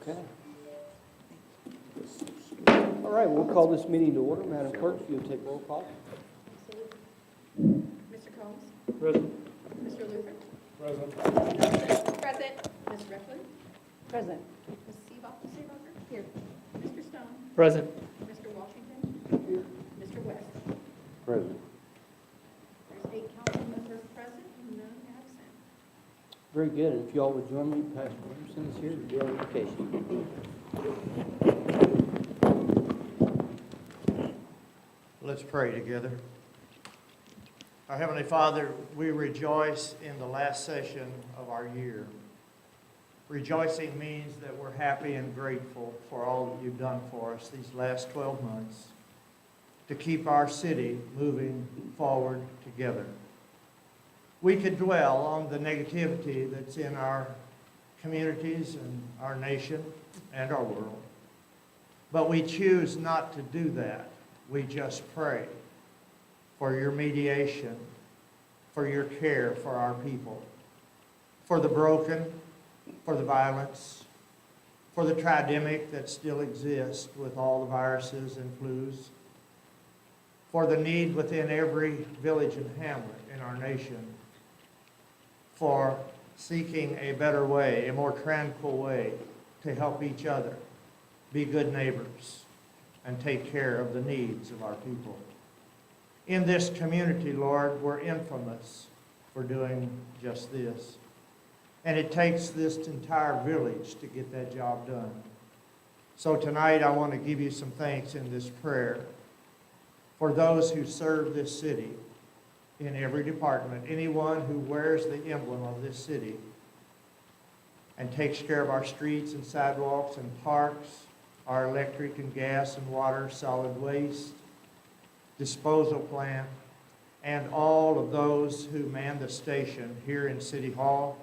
Okay. All right, we'll call this meeting to order. Madam Clerk, if you'll take roll call. Mr. Combs? Present. Mr. Luther? Present. Present. Ms. Reckland? Present. Ms. Seebacher? Here. Mr. Stone? Present. Mr. Washington? Here. Mr. West? Present. There's 8 council members present and none absent. Very good. And if y'all would join me, Pastor Williamson is here to do our invocation. Let's pray together. Our Heavenly Father, we rejoice in the last session of our year. Rejoicing means that we're happy and grateful for all that you've done for us these last 12 months to keep our city moving forward together. We could dwell on the negativity that's in our communities and our nation and our world, but we choose not to do that. We just pray for your mediation, for your care for our people, for the broken, for the violence, for the tridemic that still exists with all the viruses and flus, for the need within every village and hamlet in our nation, for seeking a better way, a more tranquil way to help each other, be good neighbors, and take care of the needs of our people. In this community, Lord, we're infamous for doing just this. And it takes this entire village to get that job done. So tonight I want to give you some thanks in this prayer for those who serve this city in every department, anyone who wears the emblem of this city and takes care of our streets and sidewalks and parks, our electric and gas and water, solid waste, disposal plant, and all of those who man the station here in City Hall.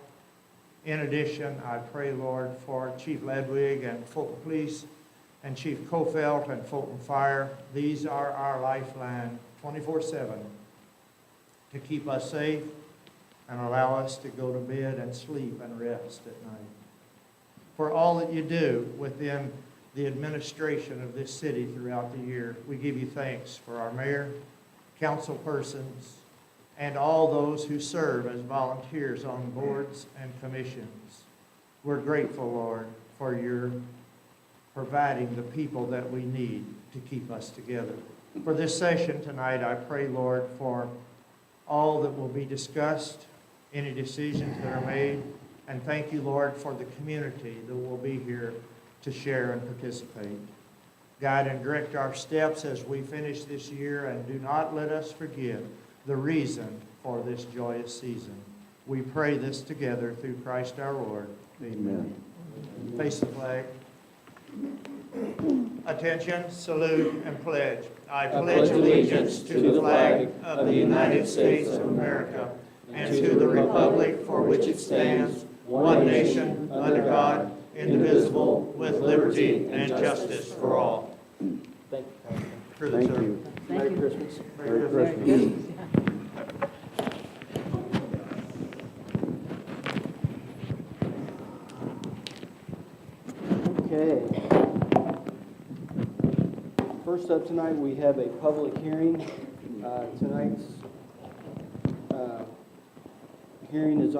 In addition, I pray, Lord, for Chief Ledwig and Fulton Police and Chief Kofelt and Fulton Fire. These are our lifeline 24/7 to keep us safe and allow us to go to bed and sleep and rest at night. For all that you do within the administration of this city throughout the year, we give you thanks for our mayor, council persons, and all those who serve as volunteers on boards and commissions. We're grateful, Lord, for your providing the people that we need to keep us together. For this session tonight, I pray, Lord, for all that will be discussed, any decisions that are made, and thank you, Lord, for the community that will be here to share and participate. Guide and direct our steps as we finish this year, and do not let us forget the reason for this joyous season. We pray this together through Christ our Lord. Amen. Face the flag. Attention, salute, and pledge. I pledge allegiance to the flag of the United States of America and to the republic for which it stands, one nation, under God, indivisible, with liberty and justice for all. Thank you, Pastor. Through the Thank service. you. Merry Christmas. Merry Merry Christmas. Okay. First up tonight, we have a public hearing. Tonight's hearing is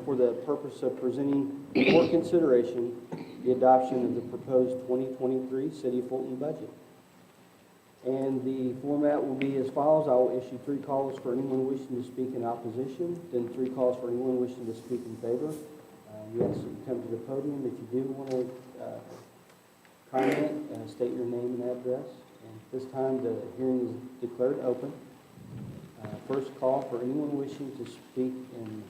for the purpose of presenting for consideration the adoption of the proposed 2023 City of Fulton budget. And the format will be as follows. I will issue 3 calls for anyone wishing to speak in opposition, then 3 calls for anyone wishing to speak in favor. Yes, you come to the podium. If you do want to comment, state your name and address. And at this time, the hearing is declared open. First call for anyone wishing to speak in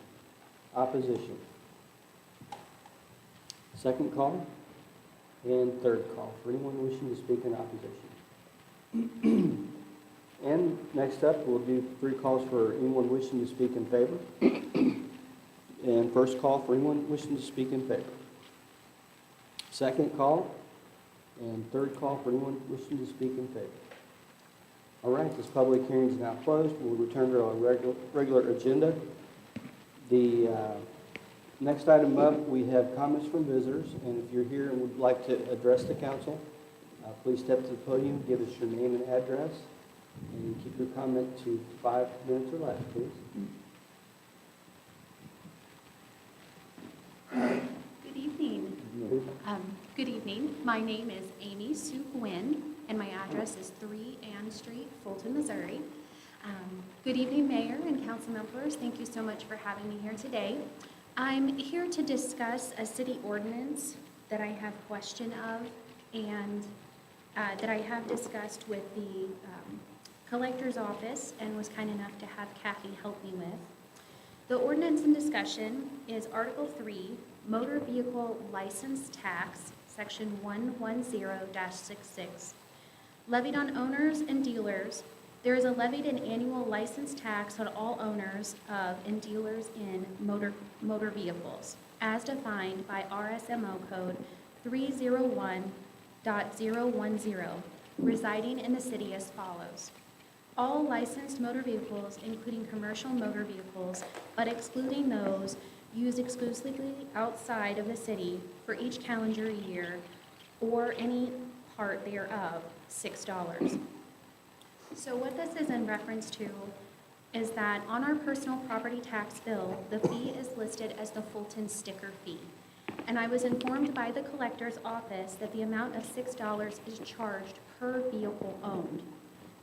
opposition. Second call and third call for anyone wishing to speak in opposition. And next up, we'll do 3 calls for anyone wishing to speak in favor. And first call for anyone wishing to speak in favor. Second call and third call for anyone wishing to speak in favor. All right, this public hearing is now closed. We'll return to our regular agenda. The Next item up, we have comments from visitors, and if you're here and would like to address the council, please step to the podium, give us your name and address, and keep your comment to 5 minutes or less, please. Good evening. Good evening. My name is Amy Sue Gwynn, and my address is 3 Ann Street, Fulton, Missouri. Good evening, Mayor and council members. Thank you so much for having me here today. I'm here to discuss a city ordinance that I have question of and that I have discussed with the collector's office and was kind enough to have Kathy help me with. The ordinance in discussion is Article 3, Motor Vehicle License Tax, Section 110-66. Levied on owners and dealers, there is a levied an annual license tax on all owners of and dealers in motor vehicles, as defined by RSMO Code 301.010, residing in the city as follows. All licensed motor vehicles, including commercial motor vehicles, but excluding those used exclusively outside of the city for each calendar year or any part thereof, $6. So what this is in reference to is that on our personal property tax bill, the fee is listed as the Fulton sticker fee. And I was informed by the collector's office that the amount of $6 is charged per vehicle owned.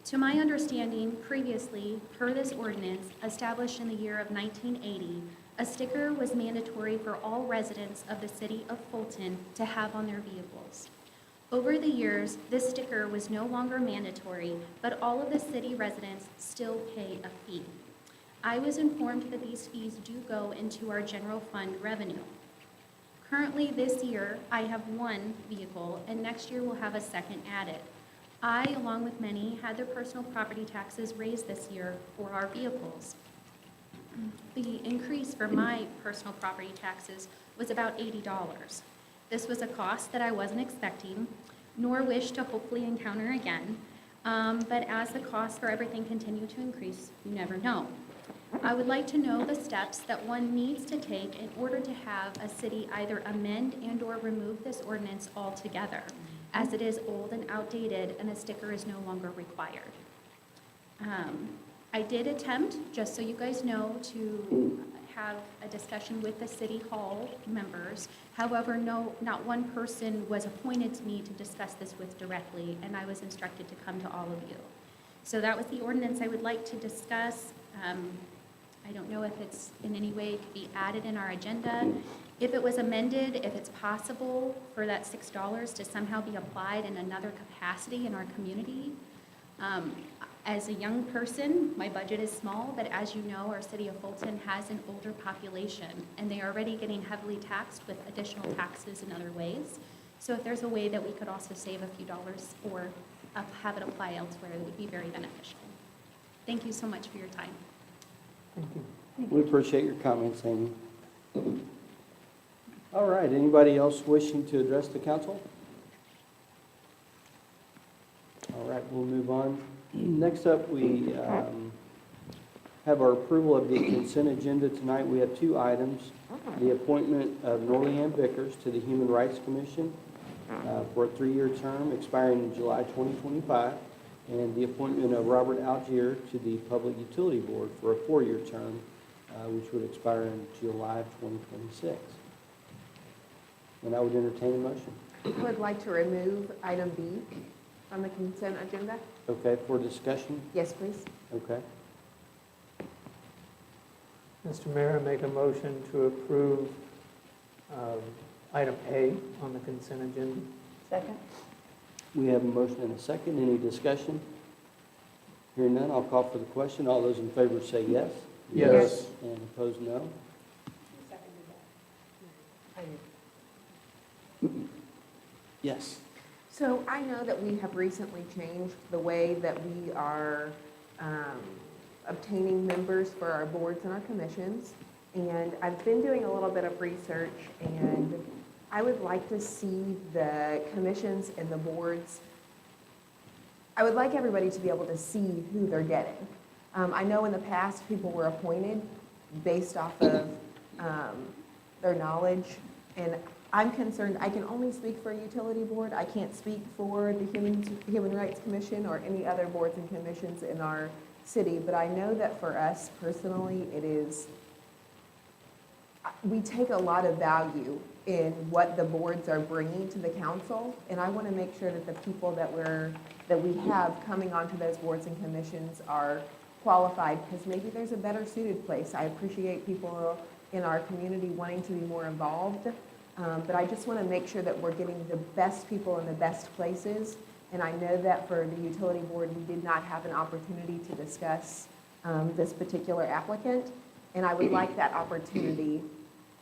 To my understanding, previously, per this ordinance, established in the year of 1980, a sticker was mandatory for all residents of the city of Fulton to have on their vehicles. Over the years, this sticker was no longer mandatory, but all of the city residents still pay a fee. I was informed that these fees do go into our general fund revenue. Currently, this year, I have one vehicle, and next year we'll have a second added. I, along with many, had their personal property taxes raised this year for our vehicles. The increase for my personal property taxes was about $80. This was a cost that I wasn't expecting, nor wish to hopefully encounter again, but as the costs for everything continue to increase, you never know. I would like to know the steps that one needs to take in order to have a city either amend and or remove this ordinance altogether, as it is old and outdated and a sticker is no longer required. I did attempt, just so you guys know, to have a discussion with the City Hall members. However, not one person was appointed to me to discuss this with directly, and I was instructed to come to all of you. So that was the ordinance I would like to discuss. I don't know if it's in any way could be added in our agenda. If it was amended, if it's possible for that $6 to somehow be applied in another capacity in our community. As a young person, my budget is small, but as you know, our city of Fulton has an older population, and they are already getting heavily taxed with additional taxes in other ways. So if there's a way that we could also save a few dollars or have it apply elsewhere, it would be very beneficial. Thank you so much for your time. Thank you. We appreciate your comments, Amy. All right, anybody else wishing to address the council? All right, we'll move on. Next up, we have our approval of the consent agenda tonight. We have two items. The appointment of Norleanne Vickers to the Human Rights Commission for a 3-year term expiring in July 2025, and the appointment of Robert Algier to the Public Utility Board for a 4-year term, which would expire in July 2026. And I would entertain a motion. I would like to remove item B from the consent agenda. Okay, for discussion? Yes, please. Okay. Mr. Mayor, I make a motion to approve item A on the consent agenda. Second. We have a motion and a second. Any discussion? Hearing none, I'll call for the question. All those in favor say yes. Yes. And opposed, no. Who seconded that? I do. Yes. So I know that we have recently changed the way that we are obtaining members for our boards and our commissions. And I've been doing a little bit of research, and I would like to see the commissions and the boards. I would like everybody to be able to see who they're getting. I know in the past people were appointed based off of their knowledge. And I'm concerned, I can only speak for a utility board. I can't speak for the Human Rights Commission or any other boards and commissions in our city. But I know that for us personally, we take a lot of value in what the boards are bringing to the council. And I want to make sure that the people that we have coming onto those boards and commissions are qualified, because maybe there's a better suited place. I appreciate people in our community wanting to be more involved, but I just want to make sure that we're getting the best people in the best places. And I know that for the utility board, we did not have an opportunity to discuss this particular applicant. And I would like that opportunity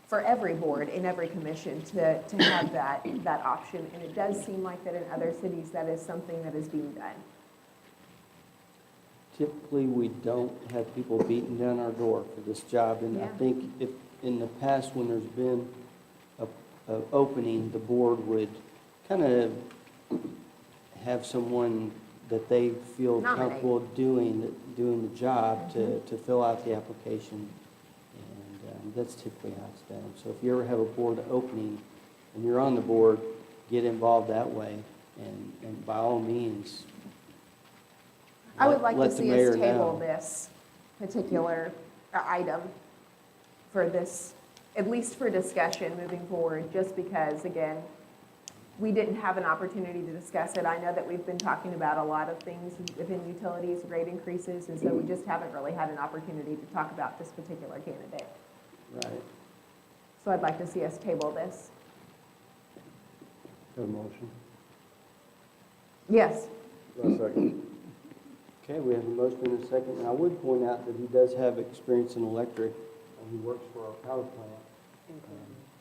for every board and every commission to have that option. And it does seem like that in other cities, that is something that is being done. Typically, we don't have people beating down our door for this job. And I Yeah. think if, in the past, when there's been a opening, the board would kind of have someone that they feel Nominate. comfortable doing the job to fill out the application. And that's typically how it's done. So if you ever have a board opening and you're on the board, get involved that way. And by all means, I would like to let the see mayor us table know. this particular item for this, at least for discussion moving forward, just because, again, we didn't have an opportunity to discuss it. I know that we've been talking about a lot of things within utilities, rate increases, and so we just haven't really had an opportunity to talk about this particular candidate. Right. So I'd like to see us table this. Have a motion? Yes. A second. Okay, we have a motion and a second, and I would point out that he does have experience in electric, and he works for our power plant,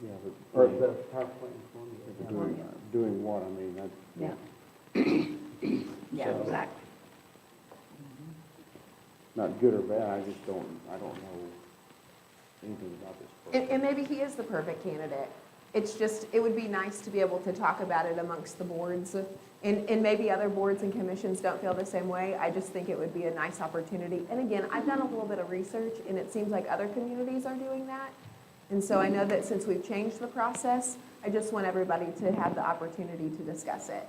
Yeah, or but the power plant in Columbia. doing what? I mean, that, Yeah. Yeah, So- exactly. not good or bad, I don't know anything about this person. And maybe he is the perfect candidate. It's just, it would be nice to be able to talk about it amongst the boards. And maybe other boards and commissions don't feel the same way. I just think it would be a nice opportunity. And again, I've done a little bit of research, and it seems like other communities are doing that. And so I know that since we've changed the process, I just want everybody to have the opportunity to discuss it.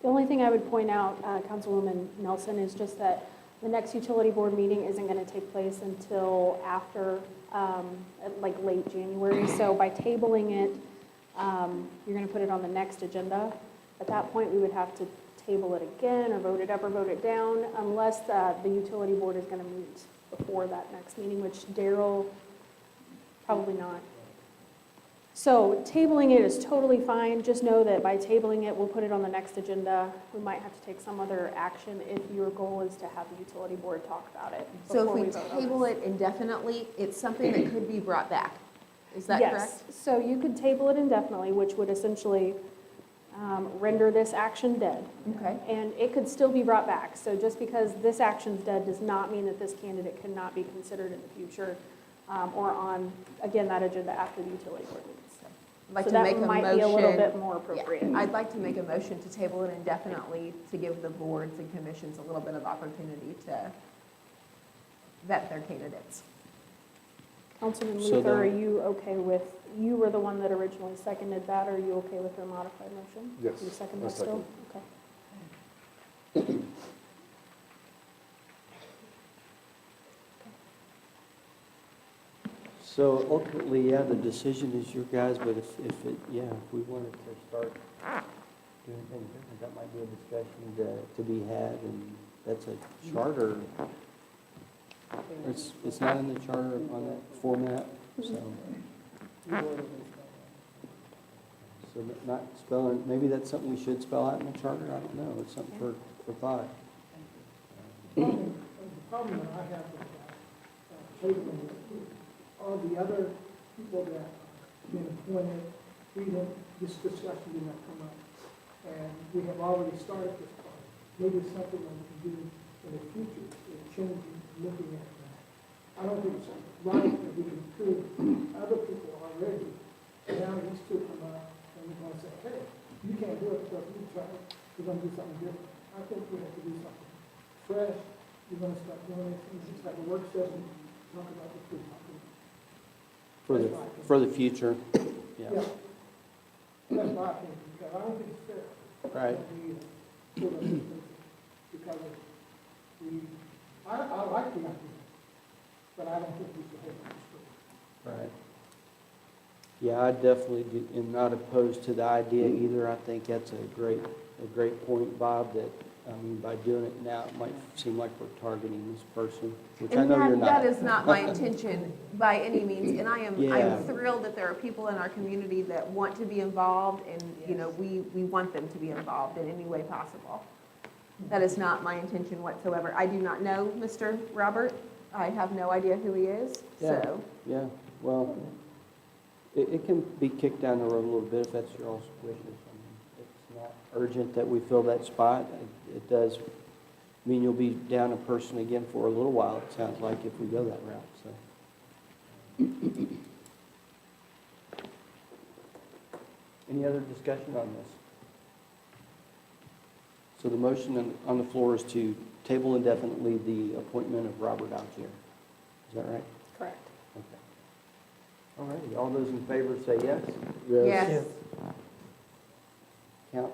The only thing I would point out, Councilwoman Nelson, is just that the next utility board meeting isn't going to take place until after, like late January. So by tabling it, you're going to put it on the next agenda. At that point, we would have to table it again or vote it up or vote it down unless the utility board is going to meet before that next meeting, which Daryl, probably not. So tabling it is totally fine. Just know that by tabling it, we'll put it on the next agenda. We might have to take some other action if your goal is to have the utility board talk about it. So if before we vote on table this. it indefinitely, it's something that could be brought back. Is that correct? Yes, so you could table it indefinitely, which would essentially render this action dead. Okay. And it could still be brought back. So just because this action's dead does not mean that this candidate cannot be considered in the future or on, again, that agenda after the utility board meeting. I'd like So to make that a might be a little motion. bit more Yeah, appropriate. I'd like to make a motion to table it indefinitely to give the boards and commissions a little bit of opportunity to vet their candidates. Councilman So Luther, are then- you okay with, you were the one that originally seconded that, are you okay with your modified motion? Yes, You second I that still? second. Okay. So ultimately, yeah, the decision is your guys', but if we wanted to start doing things different, that might be a discussion to be had, and that's a charter. It's not in the charter on that format, so. So not spelling, maybe that's something we should spell out in the charter, I don't know, it's something for thought. The problem that I have with tabling are the other people that have been appointed, this discussion did not come up. And we have already started this part. Maybe it's something that we can do in the future, in changing, looking at that. I don't think it's right that we include other people already. And now these two come up and we're going to say, hey, you can't do it because we tried, we're going to do something different. I think we have to do something fresh. We're going to start doing it, just like a work session, talk about the food. for the future, yeah. Yeah. That's my opinion, because I don't think it's fair. Right. For those people, because we, I like the idea, but I don't think we should hold it straight. Right. Yeah, I definitely am not opposed to the idea either. I think that's a great point, Bob, that, I mean, by doing it now, it might seem like we're targeting this person, which I And know you're not. that is not my intention by any means, and I'm Yeah. thrilled that there are people in our community that want to be involved, and, you know, we want them to be involved in any way possible. That is not my intention whatsoever. I do not know Mr. Robert. I have no idea who he is, Yeah. so. Yeah, well, it can be kicked down the road a little bit if that's your all's wishes. I mean, it's not urgent that we fill that spot. It does mean you'll be down a person again for a little while, it sounds like, if we go that route, so. Any other discussion on this? So the motion on the floor is to table indefinitely the appointment of Robert Algier. Is that right? Correct. Okay. All righty, all those in favor say yes? Yes. Count,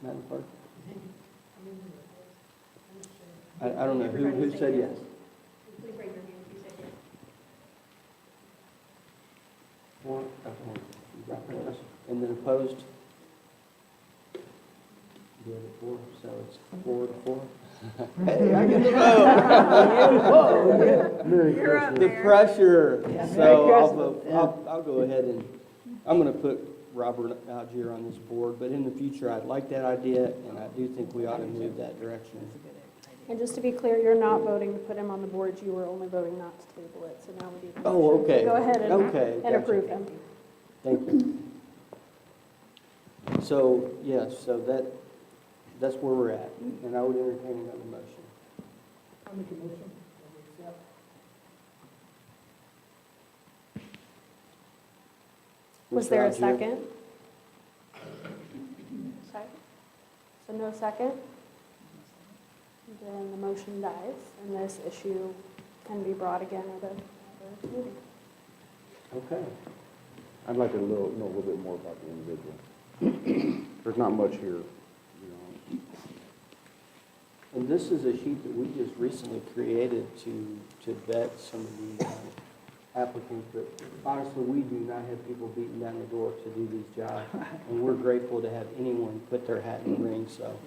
Madam Clerk? I don't know, who said yes? Please raise your hand if you said yes. Four, okay. And then opposed? The other four, so it's 4-4. Hey, I get the vote. You're up, The Mayor. pressure. Merry So Christmas. I'll go ahead and, I'm going to put Robert Algier on this board, but in the future, I'd like that idea, and I do think we ought to move that direction. And just to be clear, you're not voting to put him on the board, you were only voting not to table it, so now we need a Oh, motion to okay. go ahead Okay, and gotcha. approve him. Thank you. So, yes, so that's where we're at, and I would entertain another motion. I make a motion that we accept. Was Mr. there a Algier? second? Second. So no second? Then the motion dies, and this issue can be brought again at a meeting. Okay. I'd like to know a little bit more about the individual. There's not much here, you know. And this is a sheet that we just recently created to vet some of the applicants, but honestly, we do not have people beating down the door to do these jobs, and we're grateful to have anyone put their hat in the ring, so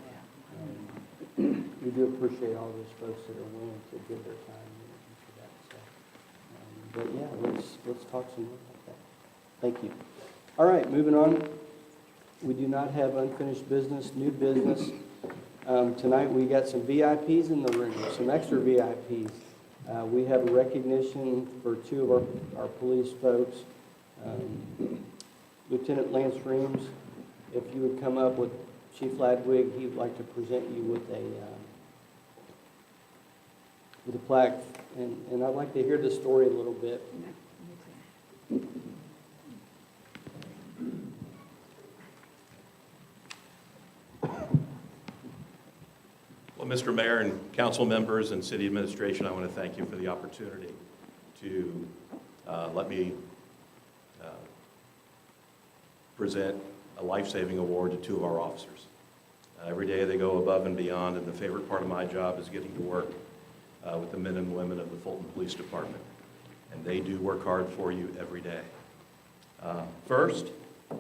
we do appreciate all those folks that are willing to give their time for that. So, but yeah, let's talk some more about that. Thank you. All right, moving on. We do not have unfinished business, new business. Tonight, we got some VIPs in the room, some extra VIPs. We have a recognition for two of our police folks. Lieutenant Lance Reams, if you would come up with Chief Ladwig, he would like to present you with a plaque, and I'd like to hear the story a little bit. Well, Mr. Mayor and council members and city administration, I want to thank you for the opportunity to let me present a life-saving award to two of our officers. Every day they go above and beyond, and the favorite part of my job is getting to work with the men and women of the Fulton Police Department. And they do work hard for you every day. First, I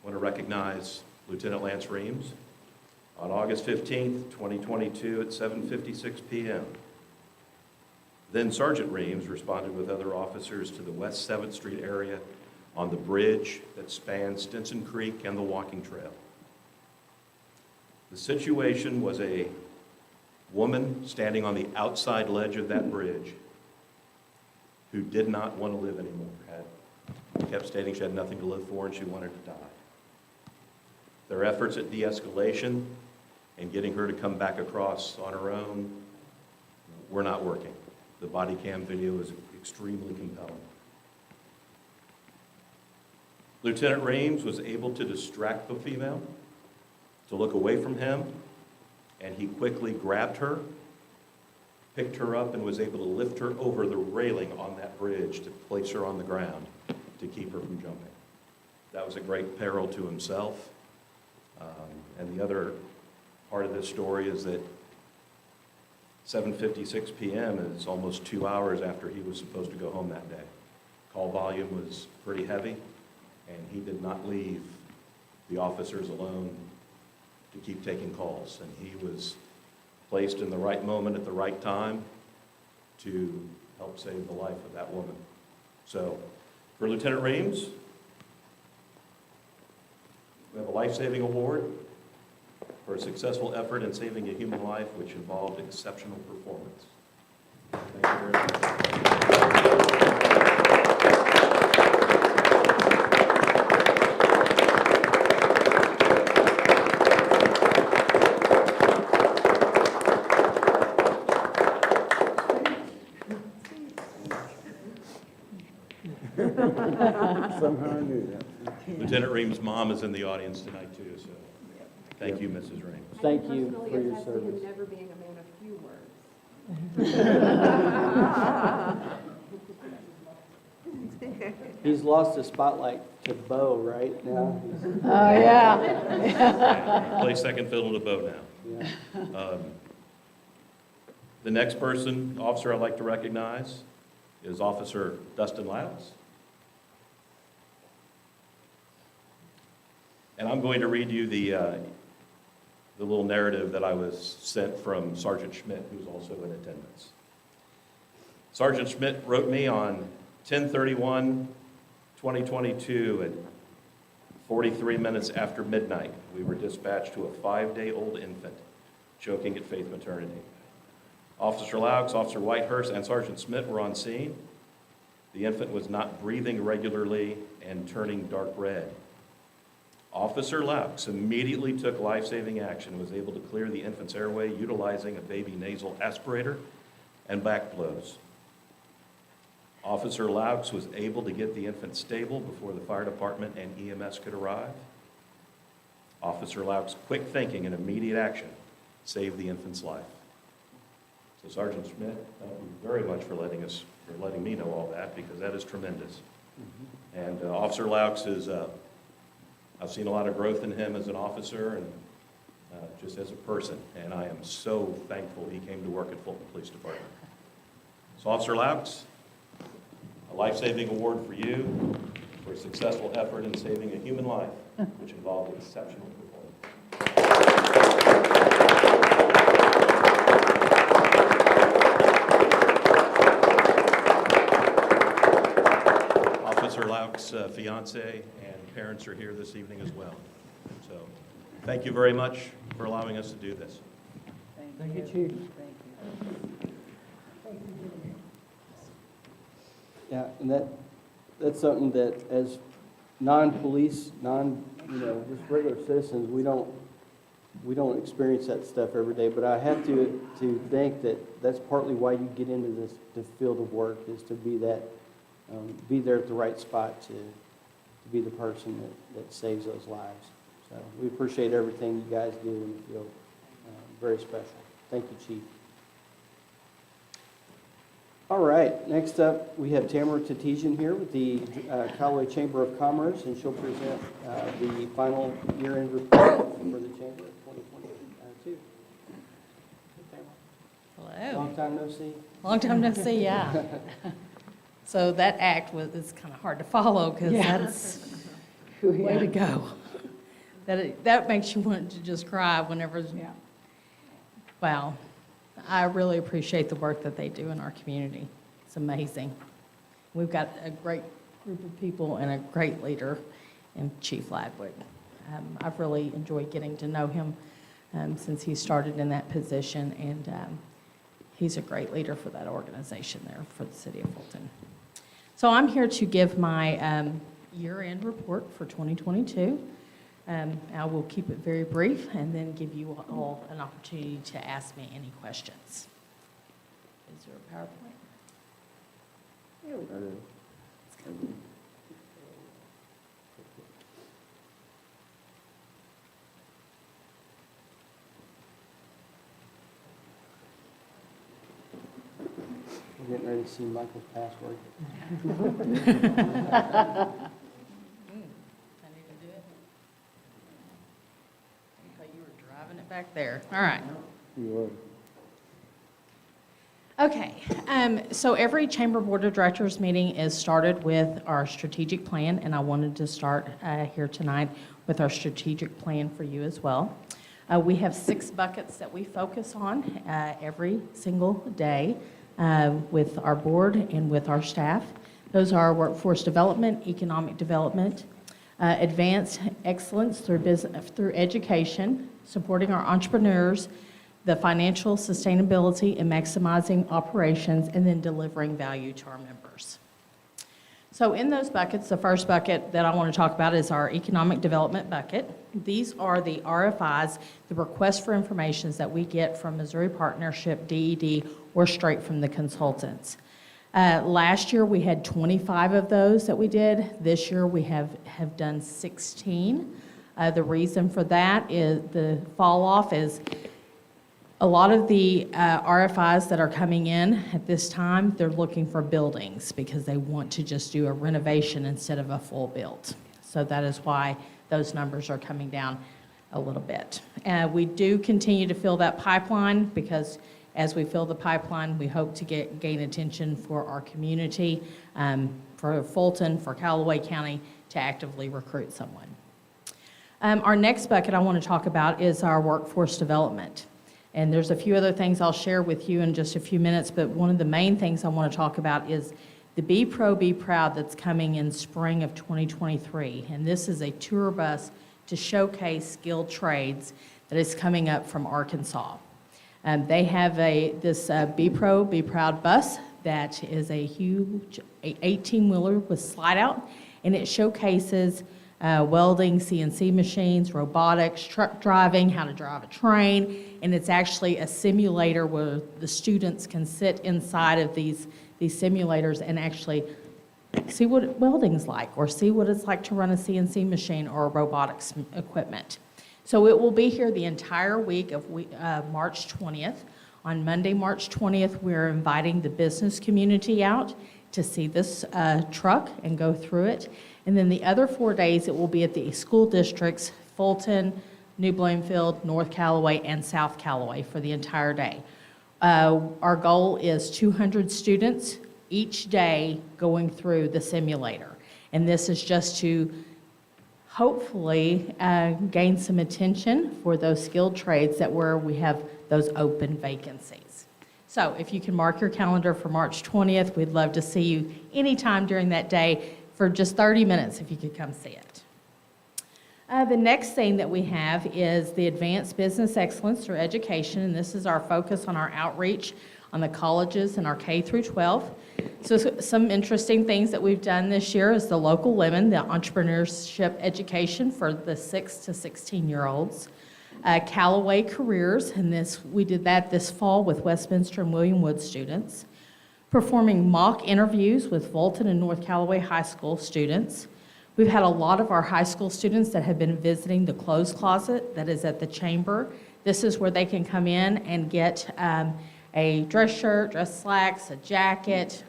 want to recognize Lieutenant Lance Reams. On August 15th, 2022 at 7:56 p.m. Then Sergeant Reams responded with other officers to the West 7th Street area on the bridge that spans Stinson Creek and the walking trail. The situation was a woman standing on the outside ledge of that bridge who did not want to live anymore, kept stating she had nothing to live for and she wanted to die. Their efforts at de-escalation and getting her to come back across on her own were not working. The body cam video is extremely compelling. Lieutenant Reams was able to distract the female, to look away from him, and he quickly grabbed her, picked her up, and was able to lift her over the railing on that bridge to place her on the ground. to keep her from jumping. That was a great peril to himself. And the other part of this story is that 7:56 p.m. is almost 2 hours after he was supposed to go home that day. Call volume was pretty heavy, and he did not leave the officers alone to keep taking calls. And he was placed in the right moment at the right time to help save the life of that woman. So, for Lieutenant Reams, we have a life-saving award for a successful effort in saving a human life which involved exceptional performance. Thank you very much. Somehow I knew that. Lieutenant Reams' mom is in the audience tonight too, so thank you, Mrs. Reams. Thank you for your service. never being a man of few words. He's lost the spotlight to Bo right now. Oh, yeah. Play second fiddle to Bo now. Yeah. The next person, officer I'd like to recognize is Officer Dustin Lattis. And I'm going to read you the little narrative that I was sent from Sergeant Schmidt, who's also in attendance. Sergeant Schmidt wrote me on 10/31/2022 at 43 minutes after midnight. We were dispatched to a 5-day-old infant choking at Faith Maternity. Officer Laux, Officer Whitehurst, and Sergeant Schmidt were on scene. The infant was not breathing regularly and turning dark red. Officer Laux immediately took life-saving action and was able to clear the infant's airway utilizing a baby nasal aspirator and back blows. Officer Laux was able to get the infant stable before the fire department and EMS could arrive. Officer Laux' quick thinking and immediate action saved the infant's life. So Sergeant Schmidt, thank you very much for letting me know all that, because that is tremendous. And Officer Laux is, I've seen a lot of growth in him as an officer and just as a person, and I am so thankful he came to work at Fulton Police Department. So Officer Laux, a life-saving award for you for a successful effort in saving a human life, which involved exceptional performance. Officer Laux' fiance and parents are here this evening as well. So thank you very much for allowing us to do this. Thank you, Chief. Yeah, and that's something that as non-police, just regular citizens, we don't experience that stuff every day. But I have to think that that's partly why you get into the field of work, is to be that, be there at the right spot to be the person that saves those lives. So we appreciate everything you guys do in the field. Very special. Thank you, Chief. All right, next up, we have Tamara Tatesian here with the Callaway Chamber of Commerce, and she'll present the final year-end report for the Chamber of 2022. Hello. Long time no see. Long time no see, yeah. So that act is kind of hard to follow, because that's way to go. That makes you want to just cry whenever. Yeah. Wow. I really appreciate the work that they do in our community. It's amazing. We've got a great group of people and a great leader in Chief Ladwood. I've really enjoyed getting to know him since he started in that position, and he's a great leader for that organization there for the city of Fulton. So I'm here to give my year-end report for 2022. I will keep it very brief and then give you all an opportunity to ask me any questions. Is there a PowerPoint? Here we go. getting ready to see Michael's password. I need to do it. Okay, you were driving it back there. All right. You Okay, so every Chamber Board of Directors meeting is started with our strategic plan, and I wanted to start here tonight with our strategic plan for you as well. We have 6 buckets that we focus on every single day with our board and with our staff. Those are workforce development, economic development, advanced excellence through education, supporting our entrepreneurs, the financial sustainability and maximizing operations, and then delivering value to our members. So in those buckets, the first bucket that I want to talk about is our economic development bucket. These are the RFIs, the requests for information that we get from Missouri Partnership, DED, or straight from the consultants. Last year, we had 25 of those that we did. This year, we have done 16. The reason for that is the fall off is a lot of the RFIs that are coming in at this time, they're looking for buildings because they want to just do a renovation instead of a full build. So that is why those numbers are coming down a little bit. We do continue to fill that pipeline because as we fill the pipeline, we hope to gain attention for our community, for Fulton, for Callaway County, to actively recruit someone. Our next bucket I want to talk about is our workforce development. And there's a few other things I'll share with you in just a few minutes, but one of the main things I want to talk about is the Be Pro, Be Proud that's coming in spring of 2023. And this is a tour bus to showcase skilled trades that is coming up from Arkansas. They have this Be Pro, Be Proud bus that is a huge 18-wheeler with slide out, and it showcases welding, CNC machines, robotics, truck driving, how to drive a train, and it's actually a simulator where the students can sit inside of these simulators and actually see what welding's like, or see what it's like to run a CNC machine or robotics equipment. So it will be here the entire week of March 20th. On Monday, March 20th, we're inviting the business community out to see this truck and go through it. And then the other 4 days, it will be at the school districts, Fulton, New Bloomfield, North Callaway, and South Callaway for the entire day. Our goal is 200 students each day going through the simulator. And this is just to hopefully gain some attention for those skilled trades that where we have those open vacancies. So if you can mark your calendar for March 20th, we'd love to see you anytime during that day for just 30 minutes if you could come see it. The next thing that we have is the Advanced Business Excellence through Education, and this is our focus on our outreach on the colleges and our K through 12. So some interesting things that we've done this year is the local lemon, the entrepreneurship education for the 6 to 16-year-olds. Callaway Careers, and we did that this fall with Westminster and William Wood students. Performing mock interviews with Fulton and North Callaway High School students. We've had a lot of our high school students that have been visiting the clothes closet that is at the chamber. This is where they can come in and get a dress shirt, dress slacks, a jacket,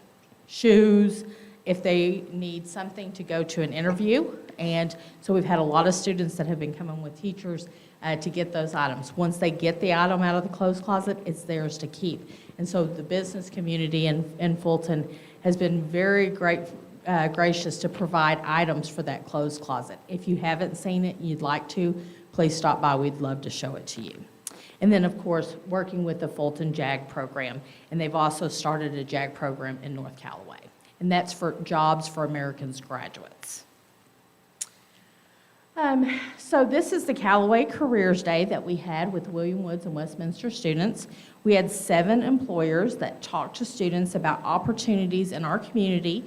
shoes, if they need something to go to an interview. And so we've had a lot of students that have been coming with teachers to get those items. Once they get the item out of the clothes closet, it's theirs to keep. And so the business community in Fulton has been very gracious to provide items for that clothes closet. If you haven't seen it and you'd like to, please stop by. We'd love to show it to you. And then, of course, working with the Fulton JAG program. And they've also started a JAG program in North Callaway. And that's for Jobs for Americans graduates. So this is the Callaway Careers Day that we had with William Woods and Westminster students. We had 7 employers that talked to students about opportunities in our community,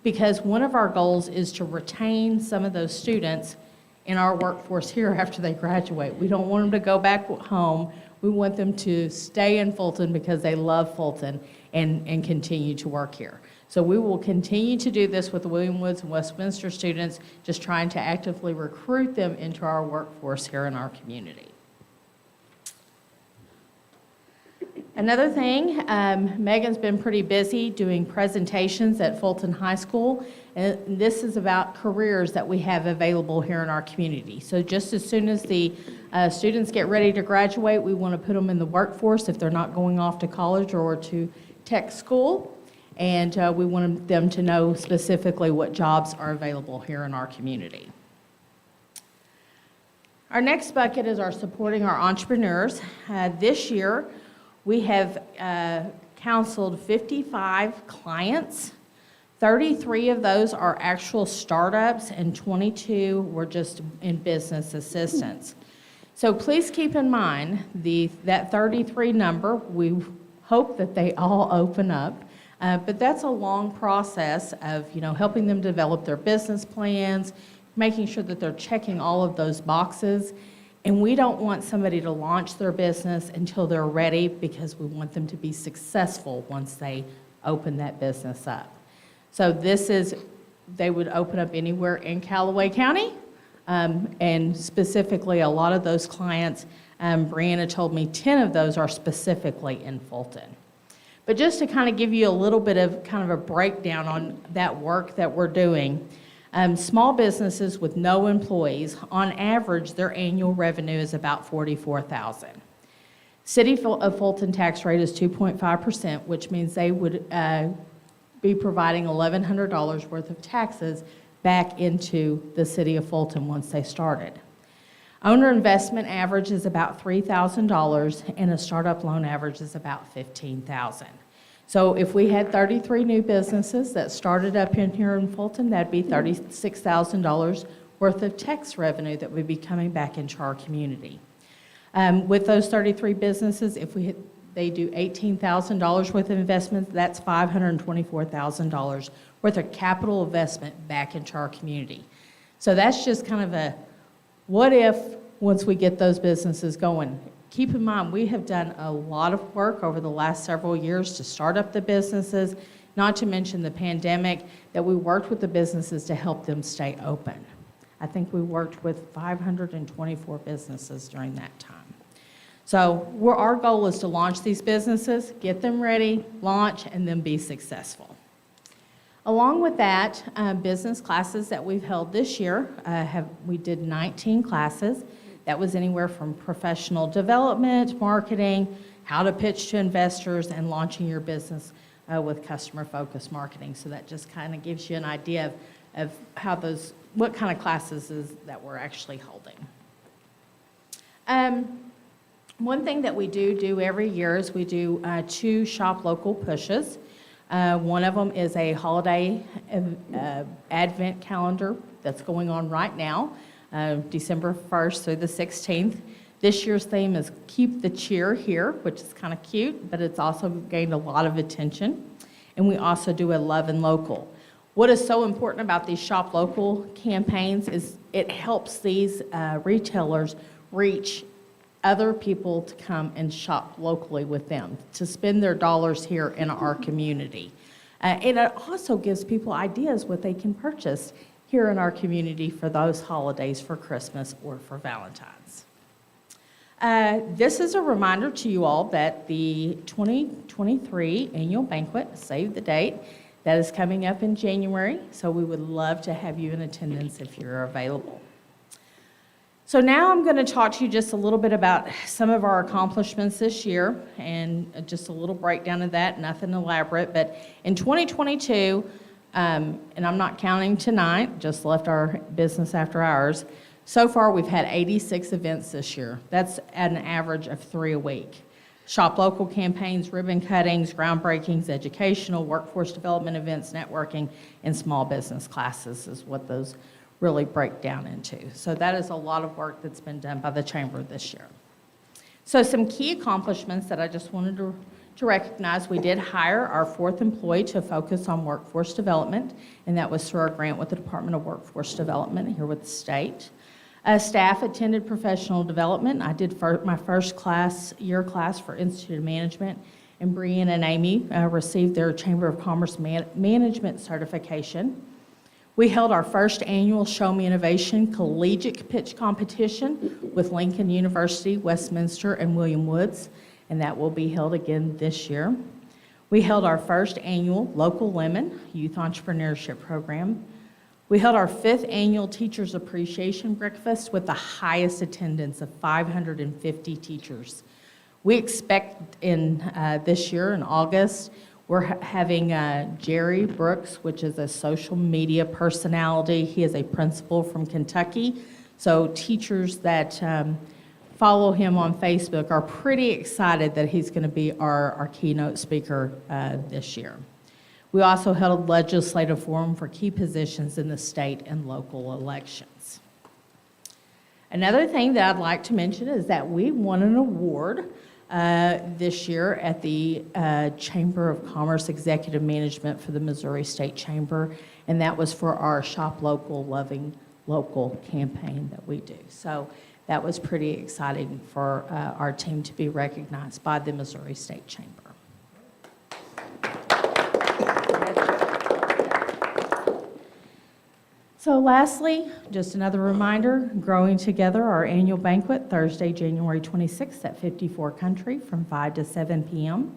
because one of our goals is to retain some of those students in our workforce here after they graduate. We don't want them to go back home. We want them to stay in Fulton because they love Fulton and continue to work here. So we will continue to do this with the William Woods and Westminster students, just trying to actively recruit them into our workforce here in our community. Another thing, Megan's been pretty busy doing presentations at Fulton High School, and this is about careers that we have available here in our community. So just as soon as the students get ready to graduate, we want to put them in the workforce if they're not going off to college or to tech school, and we want them to know specifically what jobs are available here in our community. Our next bucket is our supporting our entrepreneurs. This year, we have counseled 55 clients. 33 of those are actual startups, and 22 were just in business assistance. So please keep in mind that 33 number. We hope that they all open up, but that's a long process of helping them develop their business plans, making sure that they're checking all of those boxes. And we don't want somebody to launch their business until they're ready, because we want them to be successful once they open that business up. So they would open up anywhere in Callaway County, and specifically a lot of those clients, Brianna told me 10 of those are specifically in Fulton. But just to kind of give you a little bit of kind of a breakdown on that work that we're doing, small businesses with no employees, on average, their annual revenue is about $44,000. City of Fulton tax rate is 2.5%, which means they would be providing $1,100 worth of taxes back into the city of Fulton once they started. Owner investment average is about $3,000, and a startup loan average is about $15,000. So if we had 33 new businesses that started up in here in Fulton, that'd be $36,000 worth of tax revenue that would be coming back into our community. With those 33 businesses, if they do $18,000 worth of investments, that's $524,000 worth of capital investment back into our community. So that's just kind of a what if once we get those businesses going. Keep in mind, we have done a lot of work over the last several years to start up the businesses, not to mention the pandemic, that we worked with the businesses to help them stay open. I think we worked with 524 businesses during that time. So our goal is to launch these businesses, get them ready, launch, and then be successful. Along with that, business classes that we've held this year, we did 19 classes. That was anywhere from professional development, marketing, how to pitch to investors, and launching your business with customer-focused marketing. So that just kind of gives you an idea of what kind of classes that we're actually holding. One thing that we do every year is we do 2 shop local pushes. One of them is a holiday advent calendar that's going on right now. December 1st through the 16th. This year's theme is Keep the Cheer Here, which is kind of cute, but it's also gained a lot of attention. And we also do a Love and Local. What is so important about these Shop Local campaigns is it helps these retailers reach other people to come and shop locally with them, to spend their dollars here in our community. And it also gives people ideas what they can purchase here in our community for those holidays, for Christmas or for Valentine's. This is a reminder to you all that the 2023 annual banquet, save the date, that is coming up in January, so we would love to have you in attendance if you're available. So now I'm going to talk to you just a little bit about some of our accomplishments this year, and just a little breakdown of that, nothing elaborate, but in 2022, and I'm not counting tonight, just left our business after hours. So far, we've had 86 events this year. That's at an average of 3 a week. Shop local campaigns, ribbon cuttings, groundbreakings, educational, workforce development events, networking, and small business classes is what those really break down into. So that is a lot of work that's been done by the Chamber this year. So some key accomplishments that I just wanted to recognize: we did hire our 4th employee to focus on workforce development, and that was through our grant with the Department of Workforce Development here with the state. Staff attended professional development. I did my first year class for Institute of Management, and Brianna and Amy received their Chamber of Commerce Management certification. We held our first annual Show Me Innovation collegiate pitch competition with Lincoln University, Westminster, and William Woods. and that will be held again this year. We held our first annual Local Lemon Youth Entrepreneurship Program. We held our 5th annual Teachers Appreciation Breakfast with the highest attendance of 550 teachers. We expect in this year, in August, we're having Jerry Brooks, which is a social media personality. He is a principal from Kentucky. So teachers that follow him on Facebook are pretty excited that he's going to be our keynote speaker this year. We also held a legislative forum for key positions in the state and local elections. Another thing that I'd like to mention is that we won an award this year at the Chamber of Commerce Executive Management for the Missouri State Chamber, and that was for our Shop Local, Loving Local campaign that we do. So that was pretty exciting for our team to be recognized by the Missouri State Chamber. So lastly, just another reminder, Growing Together, our annual banquet, Thursday, January 26th at 54 Country from 5 to 7 p.m.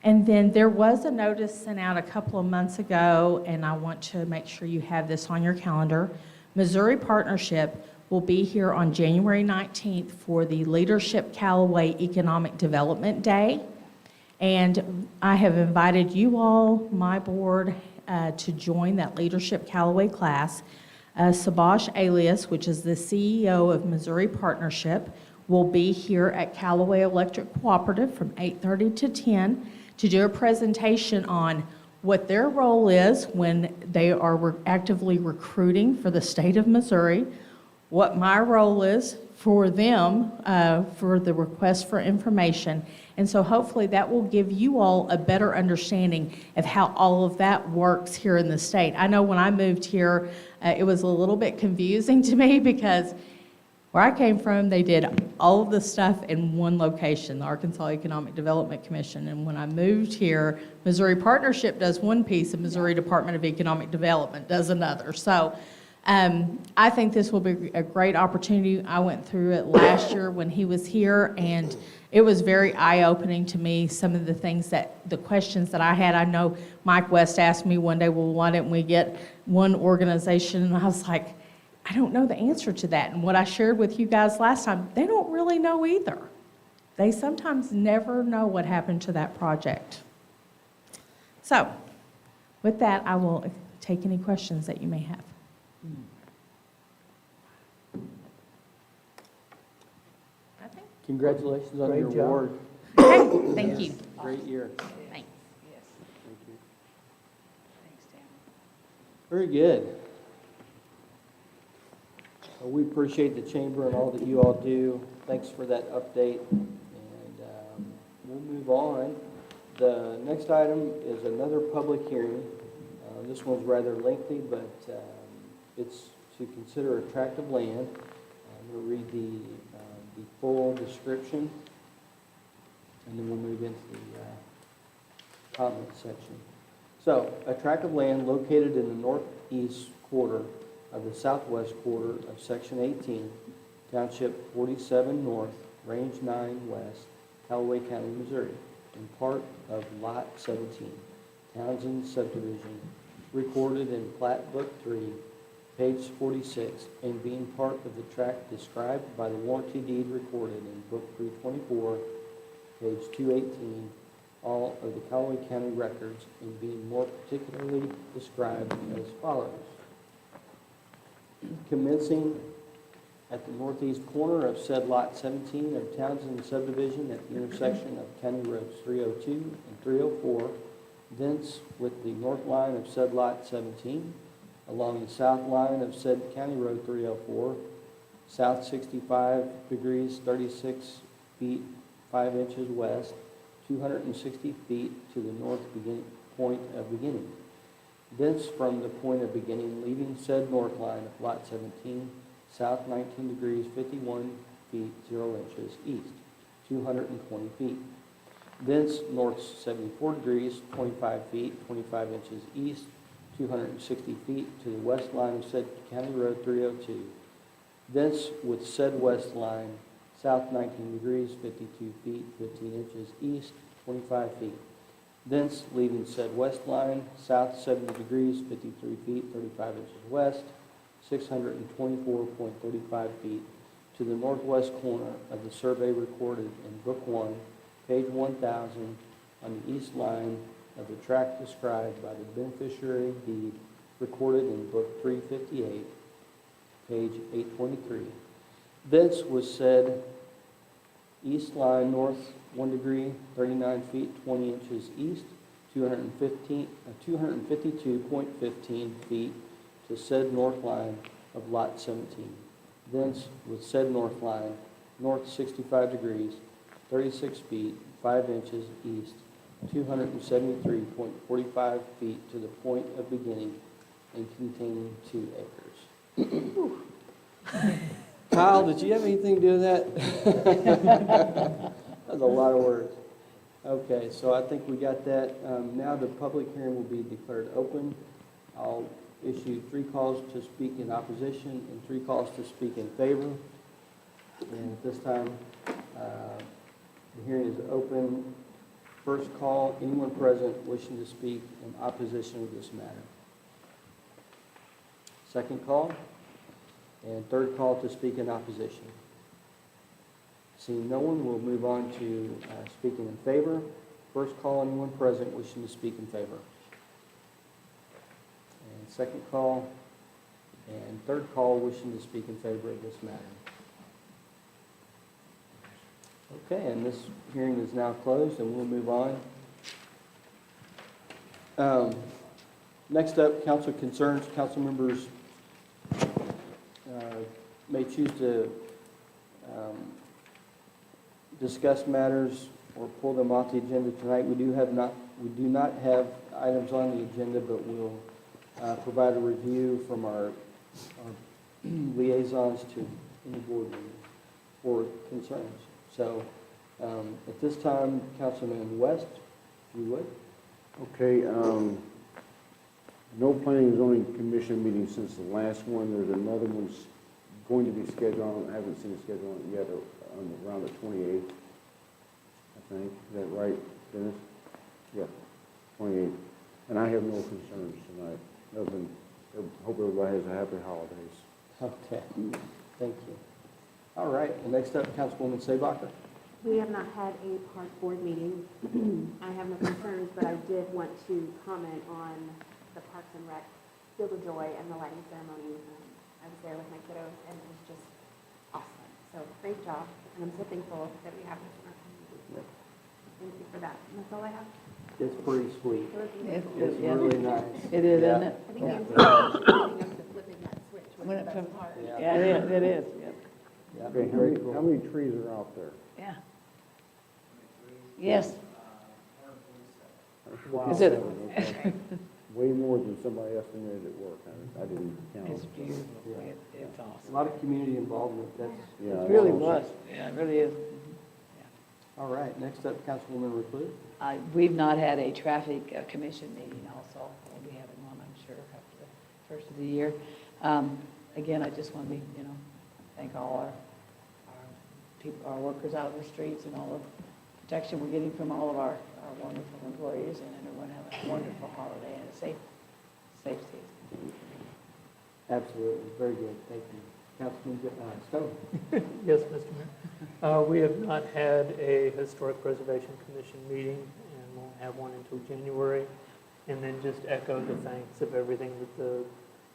And then there was a notice sent out a couple of months ago, and I want to make sure you have this on your calendar. Missouri Partnership will be here on January 19th for the Leadership Callaway Economic Development Day. And I have invited you all, my board, to join that Leadership Callaway class. Sabash Alias, which is the CEO of Missouri Partnership, will be here at Callaway Electric Cooperative from 8:30 to 10 to do a presentation on what their role is when they are actively recruiting for the state of Missouri, what my role is for them for the request for information. And so hopefully that will give you all a better understanding of how all of that works here in the state. I know when I moved here, it was a little bit confusing to me because where I came from, they did all of the stuff in one location, the Arkansas Economic Development Commission. And when I moved here, Missouri Partnership does one piece, and Missouri Department of Economic Development does another. So I think this will be a great opportunity. I went through it last year when he was here, and it was very eye-opening to me, some of the things the questions that I had. I know Mike West asked me one day, well, why didn't we get one organization? And I was like, I don't know the answer to that. And what I shared with you guys last time, they don't really know either. They sometimes never know what happened to that project. So with that, I will take any questions that you may have. Congratulations on Great your job. award. Okay, thank you. Great year. Thanks. Thank you. Very good. Well, we appreciate the chamber and all that you all do. Thanks for that update. And we'll move on. The next item is another public hearing. This one's rather lengthy, but it's to consider a tract of land. I'm going to read the full description, and then we'll move into the comment section. So, a tract of land located in the northeast quarter of the southwest quarter of Section 18, Township 47 North, Range 9 West, Callaway County, Missouri, and part of Lot 17, Townsend Subdivision, recorded in Plat Book 3, page 46, and being part of the tract described by the warranty deed recorded in Book 324, page 218, all of the Callaway County records, and being more particularly described as follows. Commencing at the northeast corner of said Lot 17 of Townsend Subdivision at the intersection of County Roads 302 and 304, thence with the north line of said Lot 17, along the south line of said County Road 304, south 65 degrees 36 feet 5 inches west, 260 feet to the north point of beginning. Thence from the point of beginning, leaving said north line of Lot 17, south 19 degrees 51 feet 0 inches east, 220 feet. Thence north 74 degrees 25 feet 25 inches east, 260 feet to the west line of said County Road 302. Thence with said west line south 19 degrees, 52 feet, 15 inches, east 25 feet. Thence, leaving said west line, south 70 degrees, 53 feet, 35 inches west, 624.35 feet, to the northwest corner of the survey recorded in Book 1, page 1000, on the east line of the tract described by the beneficiary deed recorded in Book 358, page 823. Thence was said east line north 1 degree, 39 feet, 20 inches east, 252.15 feet to said north line of lot 17. Thence with said north line, north 65 degrees, 36 feet, 5 inches east, 273.45 feet to the point of beginning and containing 2 acres. Kyle, did you have anything to do with that? That's a lot of words. Okay, so I think we got that. Now the public hearing will be declared open. I'll issue 3 calls to speak in opposition and 3 calls to speak in favor. And at this time, the hearing is open. First call, anyone present wishing to speak in opposition of this matter. Second call, and third call to speak in opposition. Seeing no one, we'll move on to speaking in favor. First call, anyone present wishing to speak in favor. And second call, and third call wishing to speak in favor of this matter. Okay, and this hearing is now closed, and we'll move on. Next up, council concerns. Council members may choose to discuss matters or pull them off the agenda tonight. We do not have items on the agenda, but we'll provide a review from our liaisons to any board meeting for concerns. So at this time, Councilman West, if you would. Okay, no planning and zoning commission meeting since the last one. There's another one going to be scheduled. I haven't seen a schedule on it yet, around the 28th, I think. Is that right, Dennis? Yeah, 28th. And I have no concerns tonight. Other than, hope everybody has a happy holidays. Okay, thank you. All right, and next up, Councilwoman Seebacher. We have not had a park board meeting. I have no concerns, but I did want to comment on the Parks and Rec Field of Joy and the lighting ceremony. I was there with my kiddos, and it was just awesome. So great job, and I'm so thankful that we have this in our community. Thank you for that. And that's all I have. It's pretty sweet. It was It's It's yeah. really nice. It is, Yeah. isn't it? I think Yeah. the important thing is flipping that switch was When the it best comes- part. Yeah. Yeah, it is, yeah. Yeah, Okay, very cool. how many trees are out there? Yeah. Yes. Wow. Is it? Okay. Way more than somebody estimated at work. I didn't count. It's beautiful. Yeah. It's A awesome. lot of community involvement. That's Yeah, It really I- was. Yeah, it really is. all right. Next up, Councilwoman Recluse. We've not had a traffic commission meeting also. We'll be having one, I'm sure, after the first of the year. Again, I just want to thank all our people, our workers out in the streets and all the protection we're getting from all of our wonderful employees, and everyone have a wonderful holiday and a safe season. Absolutely. Very good. Thank you. Councilman Stone. Yes, Mr. Mayor. We have not had a Historic Preservation Commission meeting, and won't have one until January. And then just echo the thanks of everything that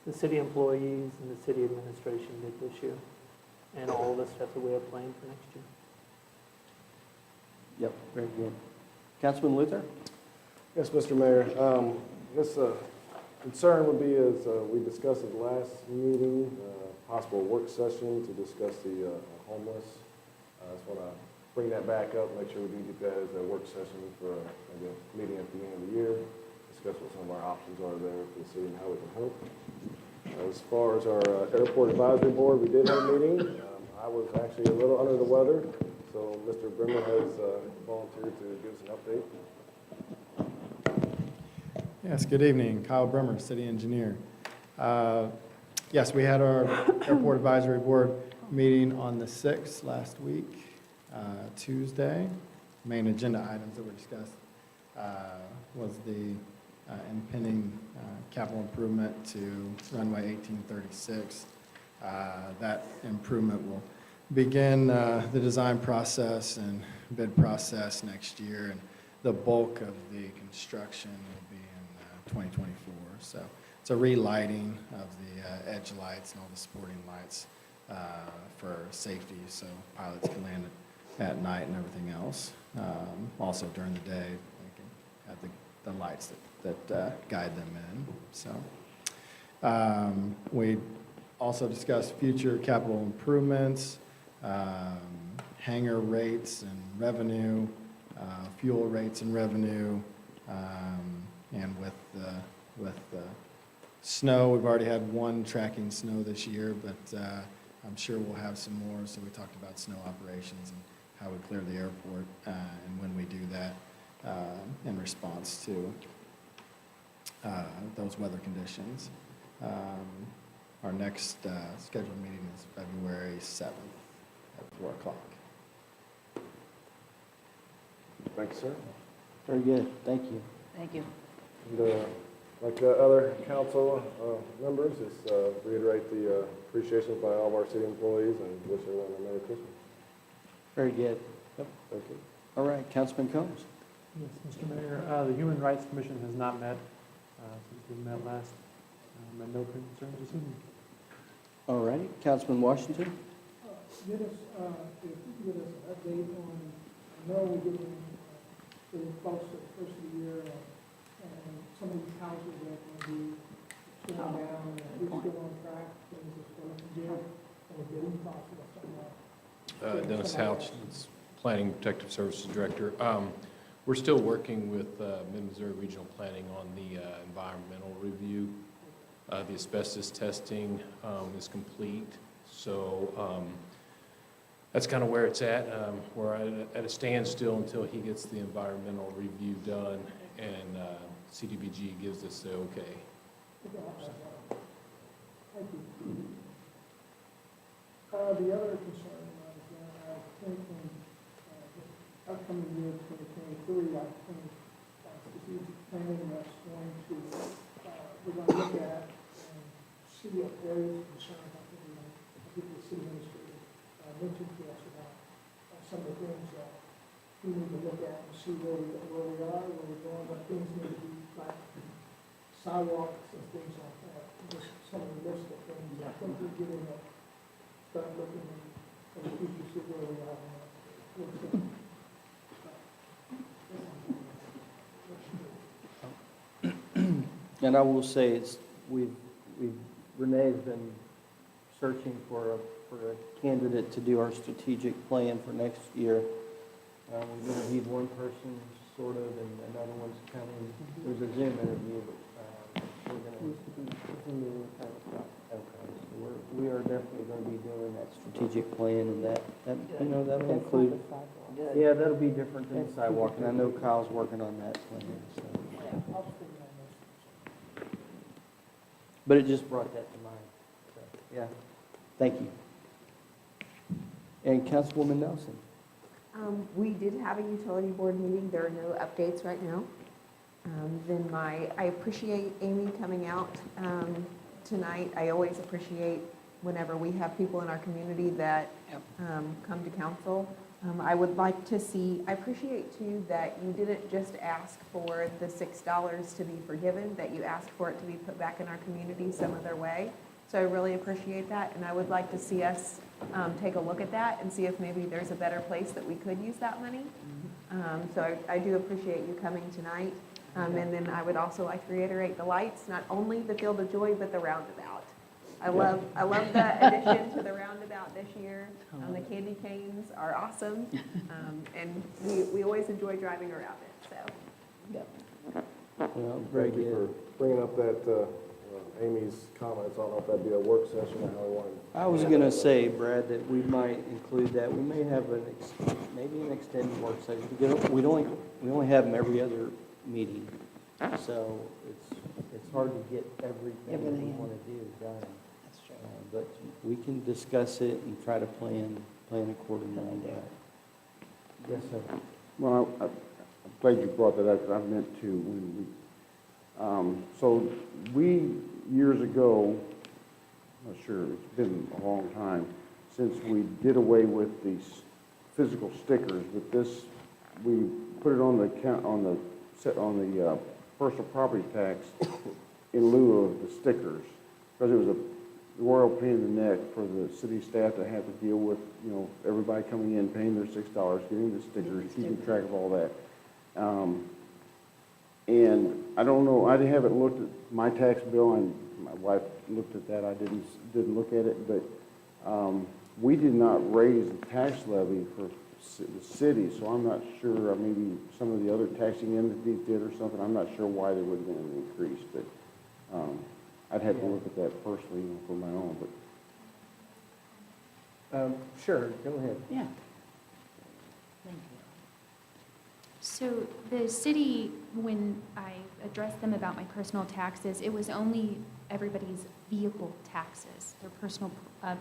the city employees and the city administration did this year, and all the stuff that we have planned for next year. Yep. Very good. Councilman Luther. Yes, Mr. Mayor. This concern would be, as we discussed at the last meeting, possible work session to discuss the homeless. I just want to bring that back up, make sure we do get that as a work session for maybe a meeting at the end of the year, discuss what some of our options are there for the city and how we can help. As far as our airport advisory board, we did have a meeting. I was actually a little under the weather, so Mr. Brimmer has volunteered to give us an update. Yes, good evening. Kyle Bremer, city engineer. Yes, we had our airport advisory board meeting on the 6th last week, Tuesday. Main agenda items that were discussed was the impending capital improvement to runway 1836. That improvement will begin the design process and bid process next year, and the bulk of the construction will be in 2024. So it's a relighting of the edge lights and all the supporting lights for safety, so pilots can land at night and everything else. Also during the day, they can have the lights that guide them in. So we also discussed future capital improvements, hangar rates and revenue, fuel rates and revenue, and with the snow, we've already had one tracking snow this year, but I'm sure we'll have some more. So we talked about snow operations and how we clear the airport and when we do that in response to those weather conditions. Our next scheduled meeting is February 7th at 4 o'clock. Thanks, sir. Very good, thank you. Thank you. And, like the other council members, just reiterate the appreciation by all of our city employees and wish everyone a Merry Christmas. Very good. Yep. Thank you. All right, Councilman Combs. Yes, Mr. Mayor, the Human Rights Commission has not met since we met last. And no concerns this evening. All righty, Councilman Washington. Give us, if you could give us an update on, I know we're getting close to the first of the year, and some of these houses that are going to be torn down, and we're still on track, things are still good, and the bidding process. Dennis Houch, Planning Protective Services Director. We're still working with Mid-Missouri Regional Planning on the environmental review. The asbestos testing is complete, so that's kind of where it's at. We're at a standstill until he gets the environmental review done and CDBG gives us the okay. Thank you. The other concern is that I think in the upcoming year, 2023, I think strategic planning that's going to, we're going to look at and see what areas of concern I think the city administrator mentioned to us about some of the things that we need to look at and see where we are, where we're going, what things need to be like sidewalks and things like that. Just some of the list of things. I think we're getting a start looking at the future, see where we are. And I will say Renee's been searching for a candidate to do our strategic plan for next year. We've interviewed one person, sort of, and another one's coming. There's a Zoom interview, but we're going to. Okay, so we are definitely going to be doing that strategic plan, and that that'll include. Yeah, that'll be different than the sidewalk, and I know Kyle's working on that plan. So. But it just brought that to mind. So, yeah, thank you. And Councilwoman Nelson. We did have a utility board meeting. There are no updates right now. I appreciate Amy coming out tonight. I always appreciate whenever we have people in our community that come to council. I would like to see, I appreciate too that you didn't just ask for the $6 to be forgiven, that you asked for it to be put back in our community some other way. So I really appreciate that, and I would like to see us take a look at that and see if maybe there's a better place that we could use that money. So I do appreciate you coming tonight. And then I would also like to reiterate the lights, not only the Field of Joy, but the roundabout. I love the addition to the roundabout this year. The candy canes are awesome, and we always enjoy driving around it. So. Well, very Thank you good. for bringing up that Amy's comments. I don't know if that'd be a work session or how we want to. I was going to say, Brad, that we might include that. We may have maybe an extended work session. We only have them every other meeting, so it's hard to get everything we want to do done. That's true. But we can discuss it and try to plan accordingly on that. Yes, sir. Well, I'm glad you brought that up, because I meant to so we, years ago, I'm not sure, it's been a long time, since we did away with these physical stickers, but this, we put it on the personal property tax in lieu of the stickers, because it was a royal pain in the neck for the city staff to have to deal with, everybody coming in, paying their $6, getting the stickers, keeping track of all that. And I don't know, I haven't looked at my tax bill, and my wife looked at that, I didn't look at it, but we did not raise the tax levy for the city, so I'm not sure, maybe some of the other taxing entities did or something, I'm not sure why there would have been an increase, but I'd have to look at that personally for my own, but. Sure, go ahead. Yeah. So the city, when I addressed them about my personal taxes, it was only everybody's vehicle taxes, their personal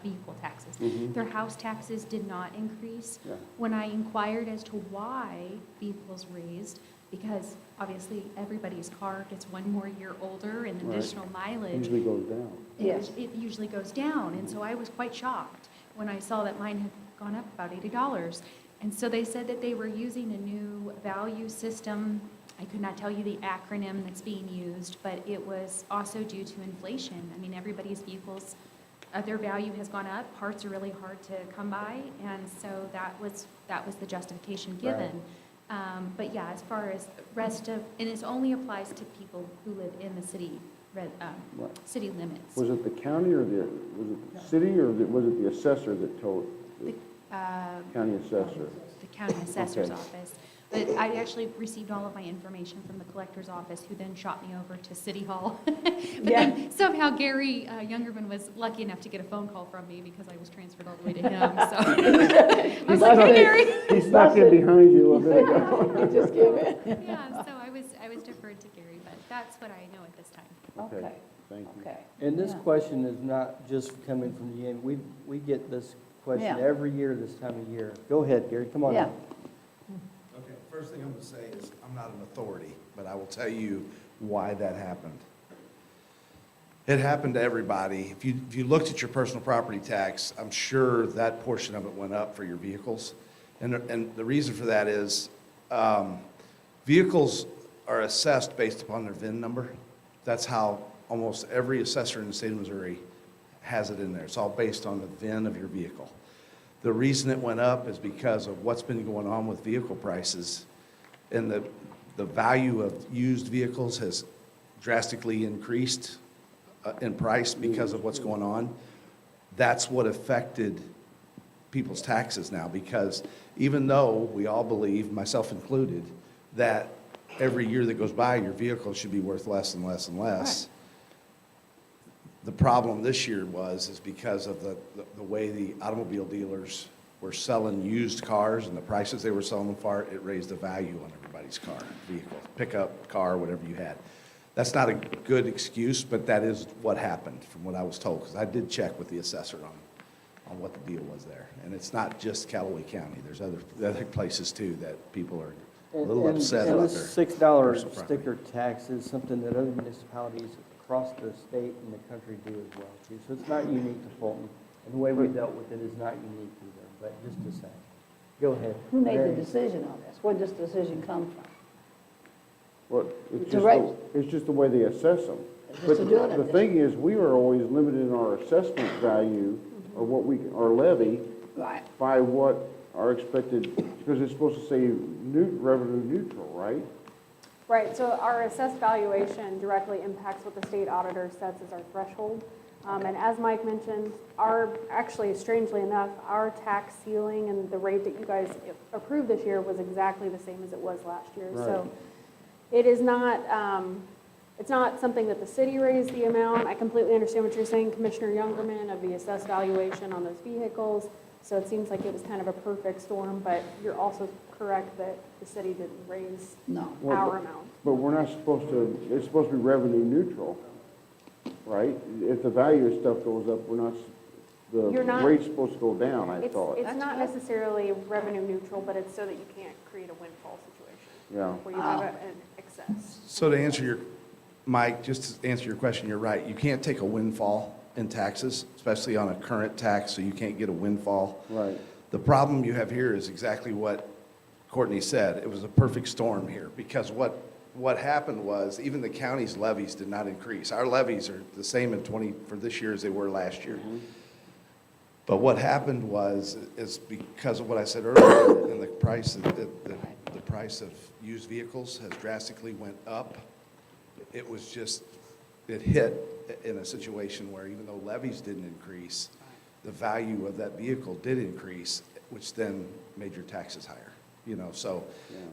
vehicle taxes. Mhm. Their house taxes did not increase. Yeah. When I inquired as to why vehicles raised, because obviously everybody's car gets one more year older and Right. additional mileage. Usually goes down. It usually goes down, and so I was quite shocked when I saw that mine had gone up about $80. And so they said that they were using a new value system. I could not tell you the acronym that's being used, but it was also due to inflation. I mean, everybody's vehicles, their value has gone up. Parts are really hard to come by, and so that was the justification given. But yeah, as far as rest of, and it only applies to people who live in the city, city limits. Was it the county or was it the city, or was it the assessor that told, the county assessor? The county assessor's Okay. office. But I actually received all of my information from the collector's office, who then shot me over to City Hall. But then somehow Gary Youngerman was lucky enough to get a phone call from me because I was transferred all the way to him, so. I was like, hey, Gary. He snuck in behind you a little bit ago. Just give it. Yeah, so I was deferred to Gary, but that's what I know at this time. Okay, thank you. Okay. And this Yeah. question is not just coming from you, and we get this question Yeah. every year this time of year. Go ahead, Gary, come on Yeah. up. Okay, first thing I'm going to say is, I'm not an authority, but I will tell you why that happened. It happened to everybody. If you looked at your personal property tax, I'm sure that portion of it went up for your vehicles. And the reason for that is, vehicles are assessed based upon their VIN number. That's how almost every assessor in the state of Missouri has it in there. It's all based on the VIN of your vehicle. The reason it went up is because of what's been going on with vehicle prices, and the value of used vehicles has drastically increased in price because of what's going on. That's what affected people's taxes now, because even though we all believe, myself included, that every year that goes by, your vehicle should be worth less and less and less. The problem this year is because of the way the automobile dealers were selling used cars and the prices they were selling them for, it raised the value on everybody's car, vehicle, pickup, car, whatever you had. That's not a good excuse, but that is what happened from what I was told, because I did check with the assessor on what the deal was there. And it's not just Callaway County. There's other places too that people are a little upset And about this their $6 personal property. sticker tax is something that other municipalities across the state and the country do as well, too. So it's not unique to Fulton, and the way we dealt with it is not unique either, but just to say. Go ahead. Who made the Mary. decision on this? Where did this decision come from? Well, it's To raise. just the way they assess them. Just But to do it. the thing is, we are always limited in our assessment value, or our levy, Right. by what our expected, because it's supposed to say revenue neutral, right? Right, so our assessed valuation directly impacts what the state auditor sets as our threshold. And as Mike mentioned, actually strangely enough, our tax ceiling and the rate that you guys approved this year was exactly the same as it was last year. Right. So it is not, it's not something that the city raised the amount. I completely understand what you're saying, Commissioner Youngerman, of the assessed valuation on those vehicles. So it seems like it was kind of a perfect storm, but you're also correct that the city didn't raise our amount. But we're not supposed to, it's supposed to be revenue neutral, right? If the value of stuff goes up, we're not the You're not- rate's supposed to go down, I thought. It's not necessarily revenue neutral, but it's so that you can't create a windfall situation Yeah. where you have an excess. So to answer your, Mike, just to answer your question, you're right. You can't take a windfall in taxes, especially on a current tax, so you can't get a windfall. Right. The problem you have here is exactly what Courtney said. It was a perfect storm here, because what happened was even the county's levies did not increase. Our levies are the same for this year as they were last year. But what happened is because of what I said earlier, and the price of used vehicles has drastically went up. It hit in a situation where even though levies didn't increase, the value of that vehicle did increase, which then made your taxes higher, so.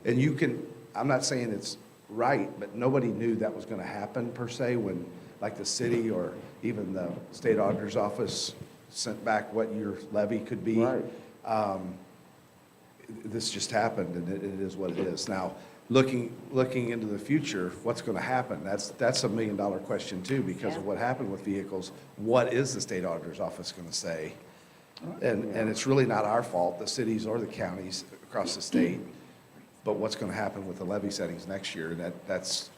And I'm not saying it's right, but nobody knew that was gonna happen per se when, like the city or even the state auditor's office sent back what your levy could be. Right. This just happened, and it is what it is. Now, looking into the future, what's going to happen? That's $1 million question too, because of what happened with vehicles. What is the state auditor's office going to say? And it's really not our fault, the cities or the counties across the state. But what's going to happen with the levy settings next year? It's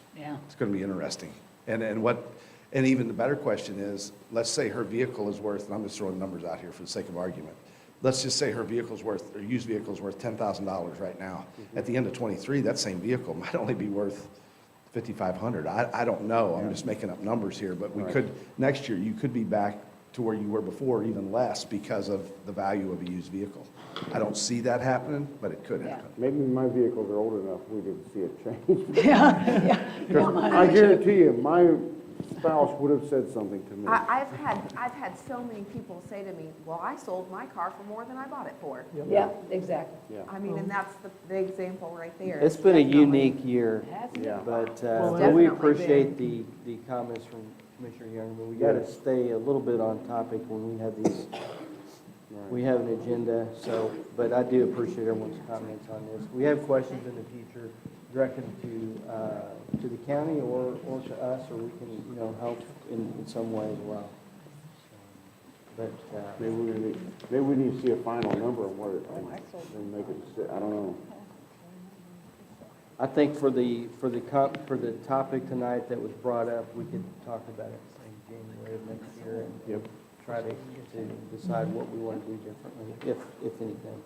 going to be interesting. And even the better question is, let's say her vehicle is worth, and I'm just throwing numbers out here for the sake of argument. Let's just say her vehicle's worth, or used vehicle's worth $10,000 right now. At the end of '23, that same vehicle might only be worth $5,500. I don't know. I'm just making up numbers here, but next year, you could be back to where you were before, even less, because of the value of a used vehicle. I don't see that happening, but it could happen. Maybe my vehicles are old enough, we didn't see a change. Yeah. Because I guarantee you, my spouse would have said something to me. I've had so many people say to me, well, I sold my car for more than I bought it for. Yeah, exactly. Yeah. I mean, and that's the example right there. It's been a unique year, Yeah. but It's we definitely appreciate the comments from Commissioner Youngman. We got to stay a little bit on topic when we have these, we have an agenda, but I do appreciate everyone's comments on this. We have questions in the future, direct them to the county or to us, or we can, help in some way as well. But Maybe we need to see a final number of what it, and make it, I don't know. I think for the topic tonight that was brought up, we could talk about it in January of next year and try to decide what we want to do differently, if anything.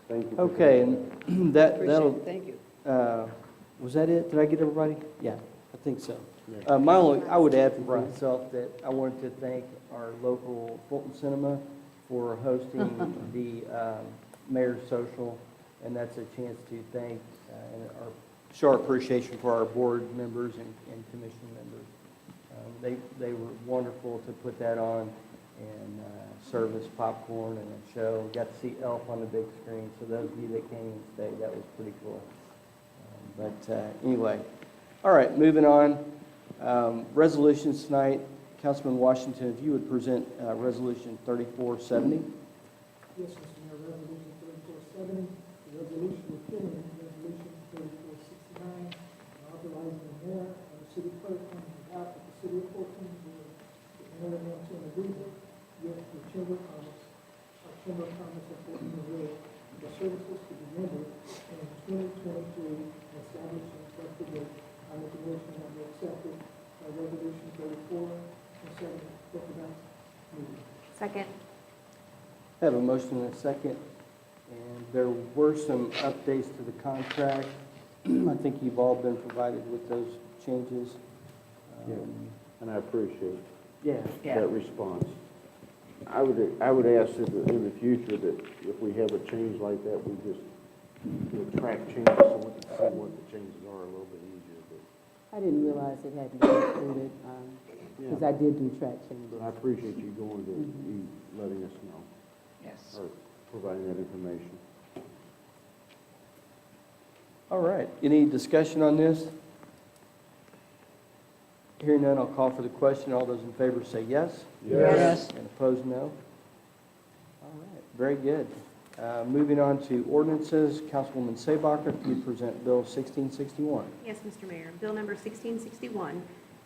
Thank you. Okay, and that'll. Thank you. Was that it? Did I get everybody? Yeah, I think so. Yeah. I would add for myself that I wanted to thank our local Fulton Cinema for hosting the Mayor's Social, and that's a chance to thank and show our appreciation for our board members and commission members. They were wonderful to put that on and serve us popcorn and a show. Got to see Elf on the big screen, so those of you that came and stayed, that was pretty cool. Anyway, all right, moving on. Resolutions tonight. Councilman Washington, if you would present Resolution 3470. Yes, Mr. Mayor, resolution 3470, the resolution repealing resolution 3469, authorizing the mayor and the city clerk on behalf of the city of Fulton to enter into an agreement with the Chamber of Commerce, Chamber of Commerce of Fulton, Missouri, for services to be rendered in 2023 and establish an effective date. I make a motion that we accept it by resolution 3470 for tonight's meeting. Second. I have a motion and a second, and there were some updates to the contract. I think you've all been provided with those changes. And I appreciate Yeah. that response. I would ask that in the future that if we have a change like that, we just track changes so we can see what the changes are a little bit easier. But I didn't realize it had to be included, because I did do track changes. I appreciate you going to you letting us know. Yes. Or providing that information. All right. Any discussion on this? Hearing none, I'll call for the question. All those in favor say yes. Yes. And opposed, no. All right. Very good. Moving on to ordinances. Councilwoman Seebacher, if you present Bill 1661. Yes, Mr. Mayor. Bill number 1661,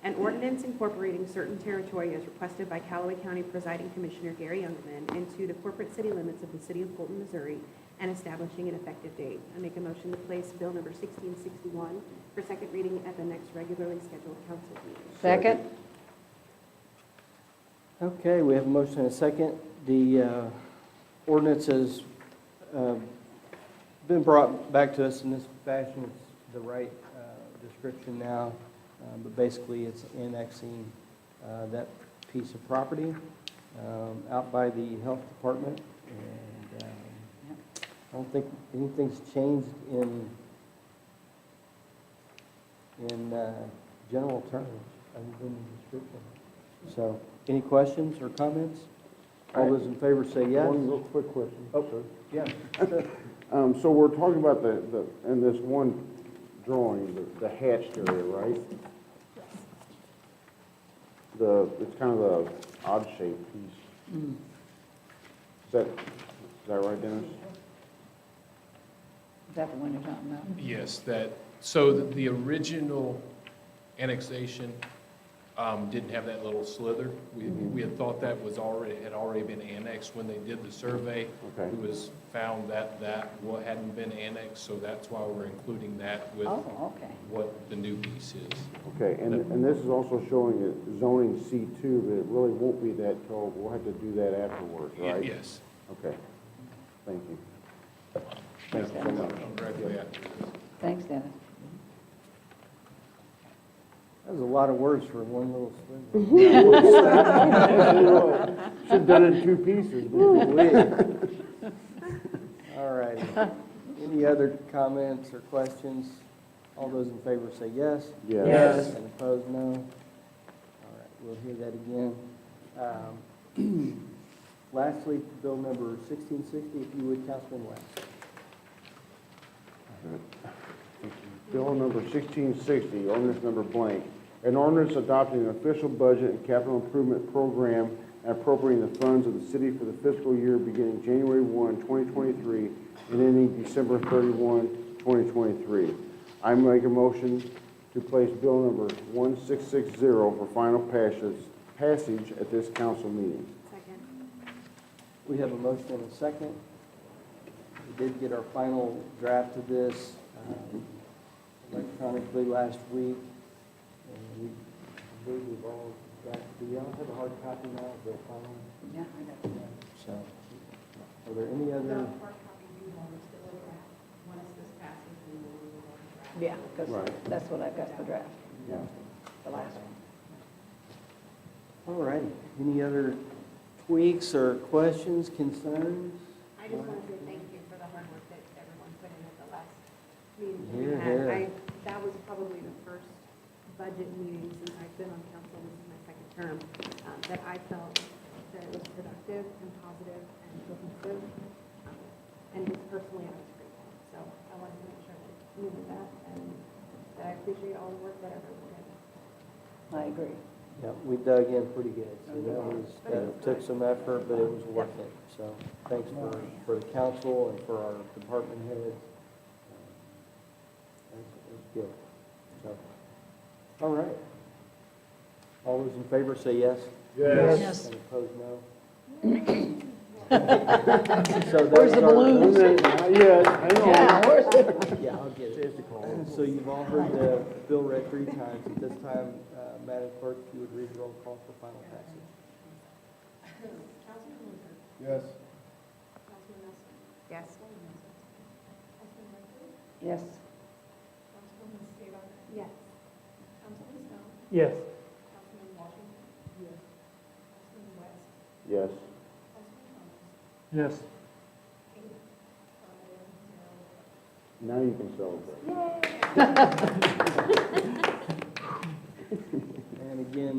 An ordinance incorporating certain territory as requested by Callaway County Presiding Commissioner Gary Youngerman into the corporate city limits of the city of Fulton, Missouri, and establishing an effective date. I make a motion to place bill number 1661 for second reading at the next regularly scheduled council meeting. Second? Okay, we have a motion and a second. The ordinance has been brought back to us in this fashion. It's the right description now, but basically it's annexing that piece of property out by the health department. And I don't think anything's changed in general terms other than the description. So, any questions or comments? All those in favor say yes. One real quick question. Oh, yeah. Sure. So we're talking about in this one drawing, the hatched area, right? It's kind of the odd shaped piece. Is that right, Dennis? Is that the one you're talking about? Yes, so the original annexation didn't have that little slither. We had thought that had already been annexed when they did the survey. Okay. It was found that hadn't been annexed, so that's why we're including that with Oh, okay. what the new piece is. Okay, and this is also showing it zoning C2, but it really won't be that tall. We'll have to do that afterwards, right? Yes. Okay, thank you. Thanks, so Dennis. much. Directly after this. Thanks, Dennis. That was a lot of words for one little sliver. Should have done it in two pieces. All righty. Any other comments or questions? All those in favor say yes. Yes. Yes. And opposed, no. All right, we'll hear that again. Lastly, bill number 1660, if you would, Councilman West. Bill number 1660, ordinance number blank. An ordinance adopting an official budget and capital improvement program and appropriating the funds of the city for the fiscal year beginning January 1, 2023 and ending December 31, 2023. I make a motion to place bill number 1660 for final passage at this council meeting. Second. We have a motion and a second. We did get our final draft of this electronically last week. And I believe we've all got, do y'all have a hard copy now of the final? Yeah, I got that. So, are there any other? Yeah, because Right. that's what I've got for draft, Yeah. the last one. All righty. Any other tweaks or questions, concerns? I just want to say thank you for the hard work that everyone put in at the last meeting that we Here, had. here. That was probably the first budget meeting since I've been on council, this is my second term, that I felt that it was productive and positive and cohesive. And just personally, I was grateful. So I wanted to make sure that you knew that and that I appreciate all the work that everyone did. I agree. Yeah, we dug in pretty good, so that took some effort, but it was worth it. So thanks for the council and for our department heads. That's good. So, all right. All those in favor say yes. Yes. And opposed, no. So Where's the balloons? Yeah, where's the? Yeah, I'll get it. So you've all heard the bill read 3 times. At this time, Madam Clerk, if you would read the roll call for final passage. Councilman Luther? Yes. Councilman Nelson? Yes. Councilman Redford? Yes. Councilwoman Spivak? Yes. Councilman Stone? Yes. Councilman Washington? Yes. Councilman West? Yes. Councilman Thomas? Yes. 8, 5, 0. Now you can celebrate. And again,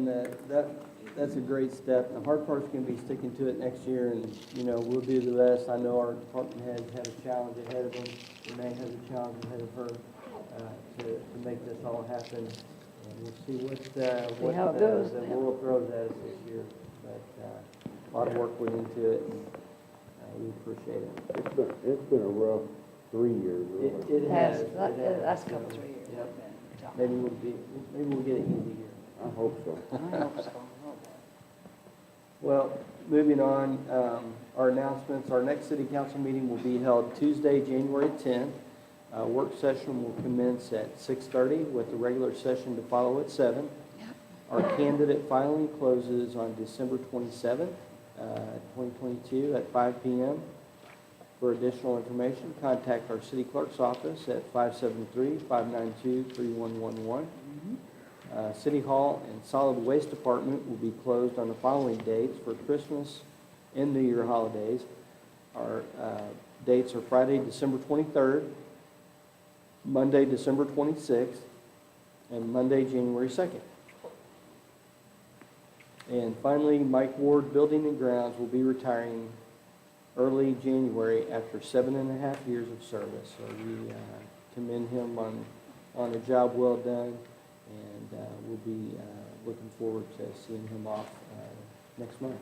that's a great step. The hard part's going to be sticking to it next year, and, we'll do the best. I know our department heads have a challenge ahead of them. Renee has a challenge ahead of her to make this all happen. And we'll see what how it goes. the world throws at us this year. But a lot of work went into it, and we appreciate it. It's been a rough 3 years, really. It has. Last couple, 3 years. Yep. have been tough. Maybe we'll get an easy year. I hope so. I hope so. Well, moving on, our announcements, our next city council meeting will be held Tuesday, January 10th. Work session will commence at 6:30 with the regular session to follow at 7. Our candidate filing closes on December 27th, 2022 at 5 p.m. For additional information, contact our city clerk's office at 573-592-3111. City Hall and Solid Waste Department will be closed on the following dates for Christmas and New Year holidays. Our dates are Friday, December 23rd, Monday, December 26th, and Monday, January 2nd. And finally, Mike Ward, Building and Grounds, will be retiring early January after 7.5 years of service. So we commend him on a job well done, and we'll be looking forward to seeing him off next month.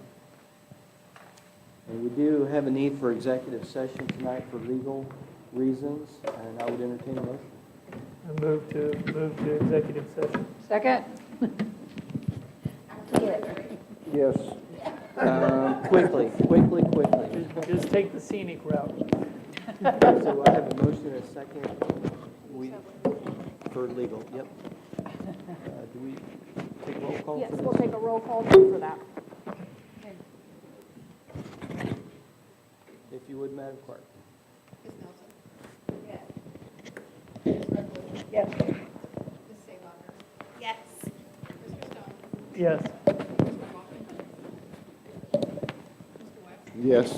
And we do have a need for executive session tonight for legal reasons, and I would entertain a motion. I move to executive session. Second? Yes. Quickly. Just take the scenic route. So I have a motion and a second. For legal, yep. Do we take roll call Yes, for we'll this? take a roll call for that. If you would, Madam Clerk. Ms. Nelson? Yes. Ms. Redwood? Yes. Ms. Seebacher? Yes. Mr. Stone? Yes. Mr. Walken? Mr. West? Yes.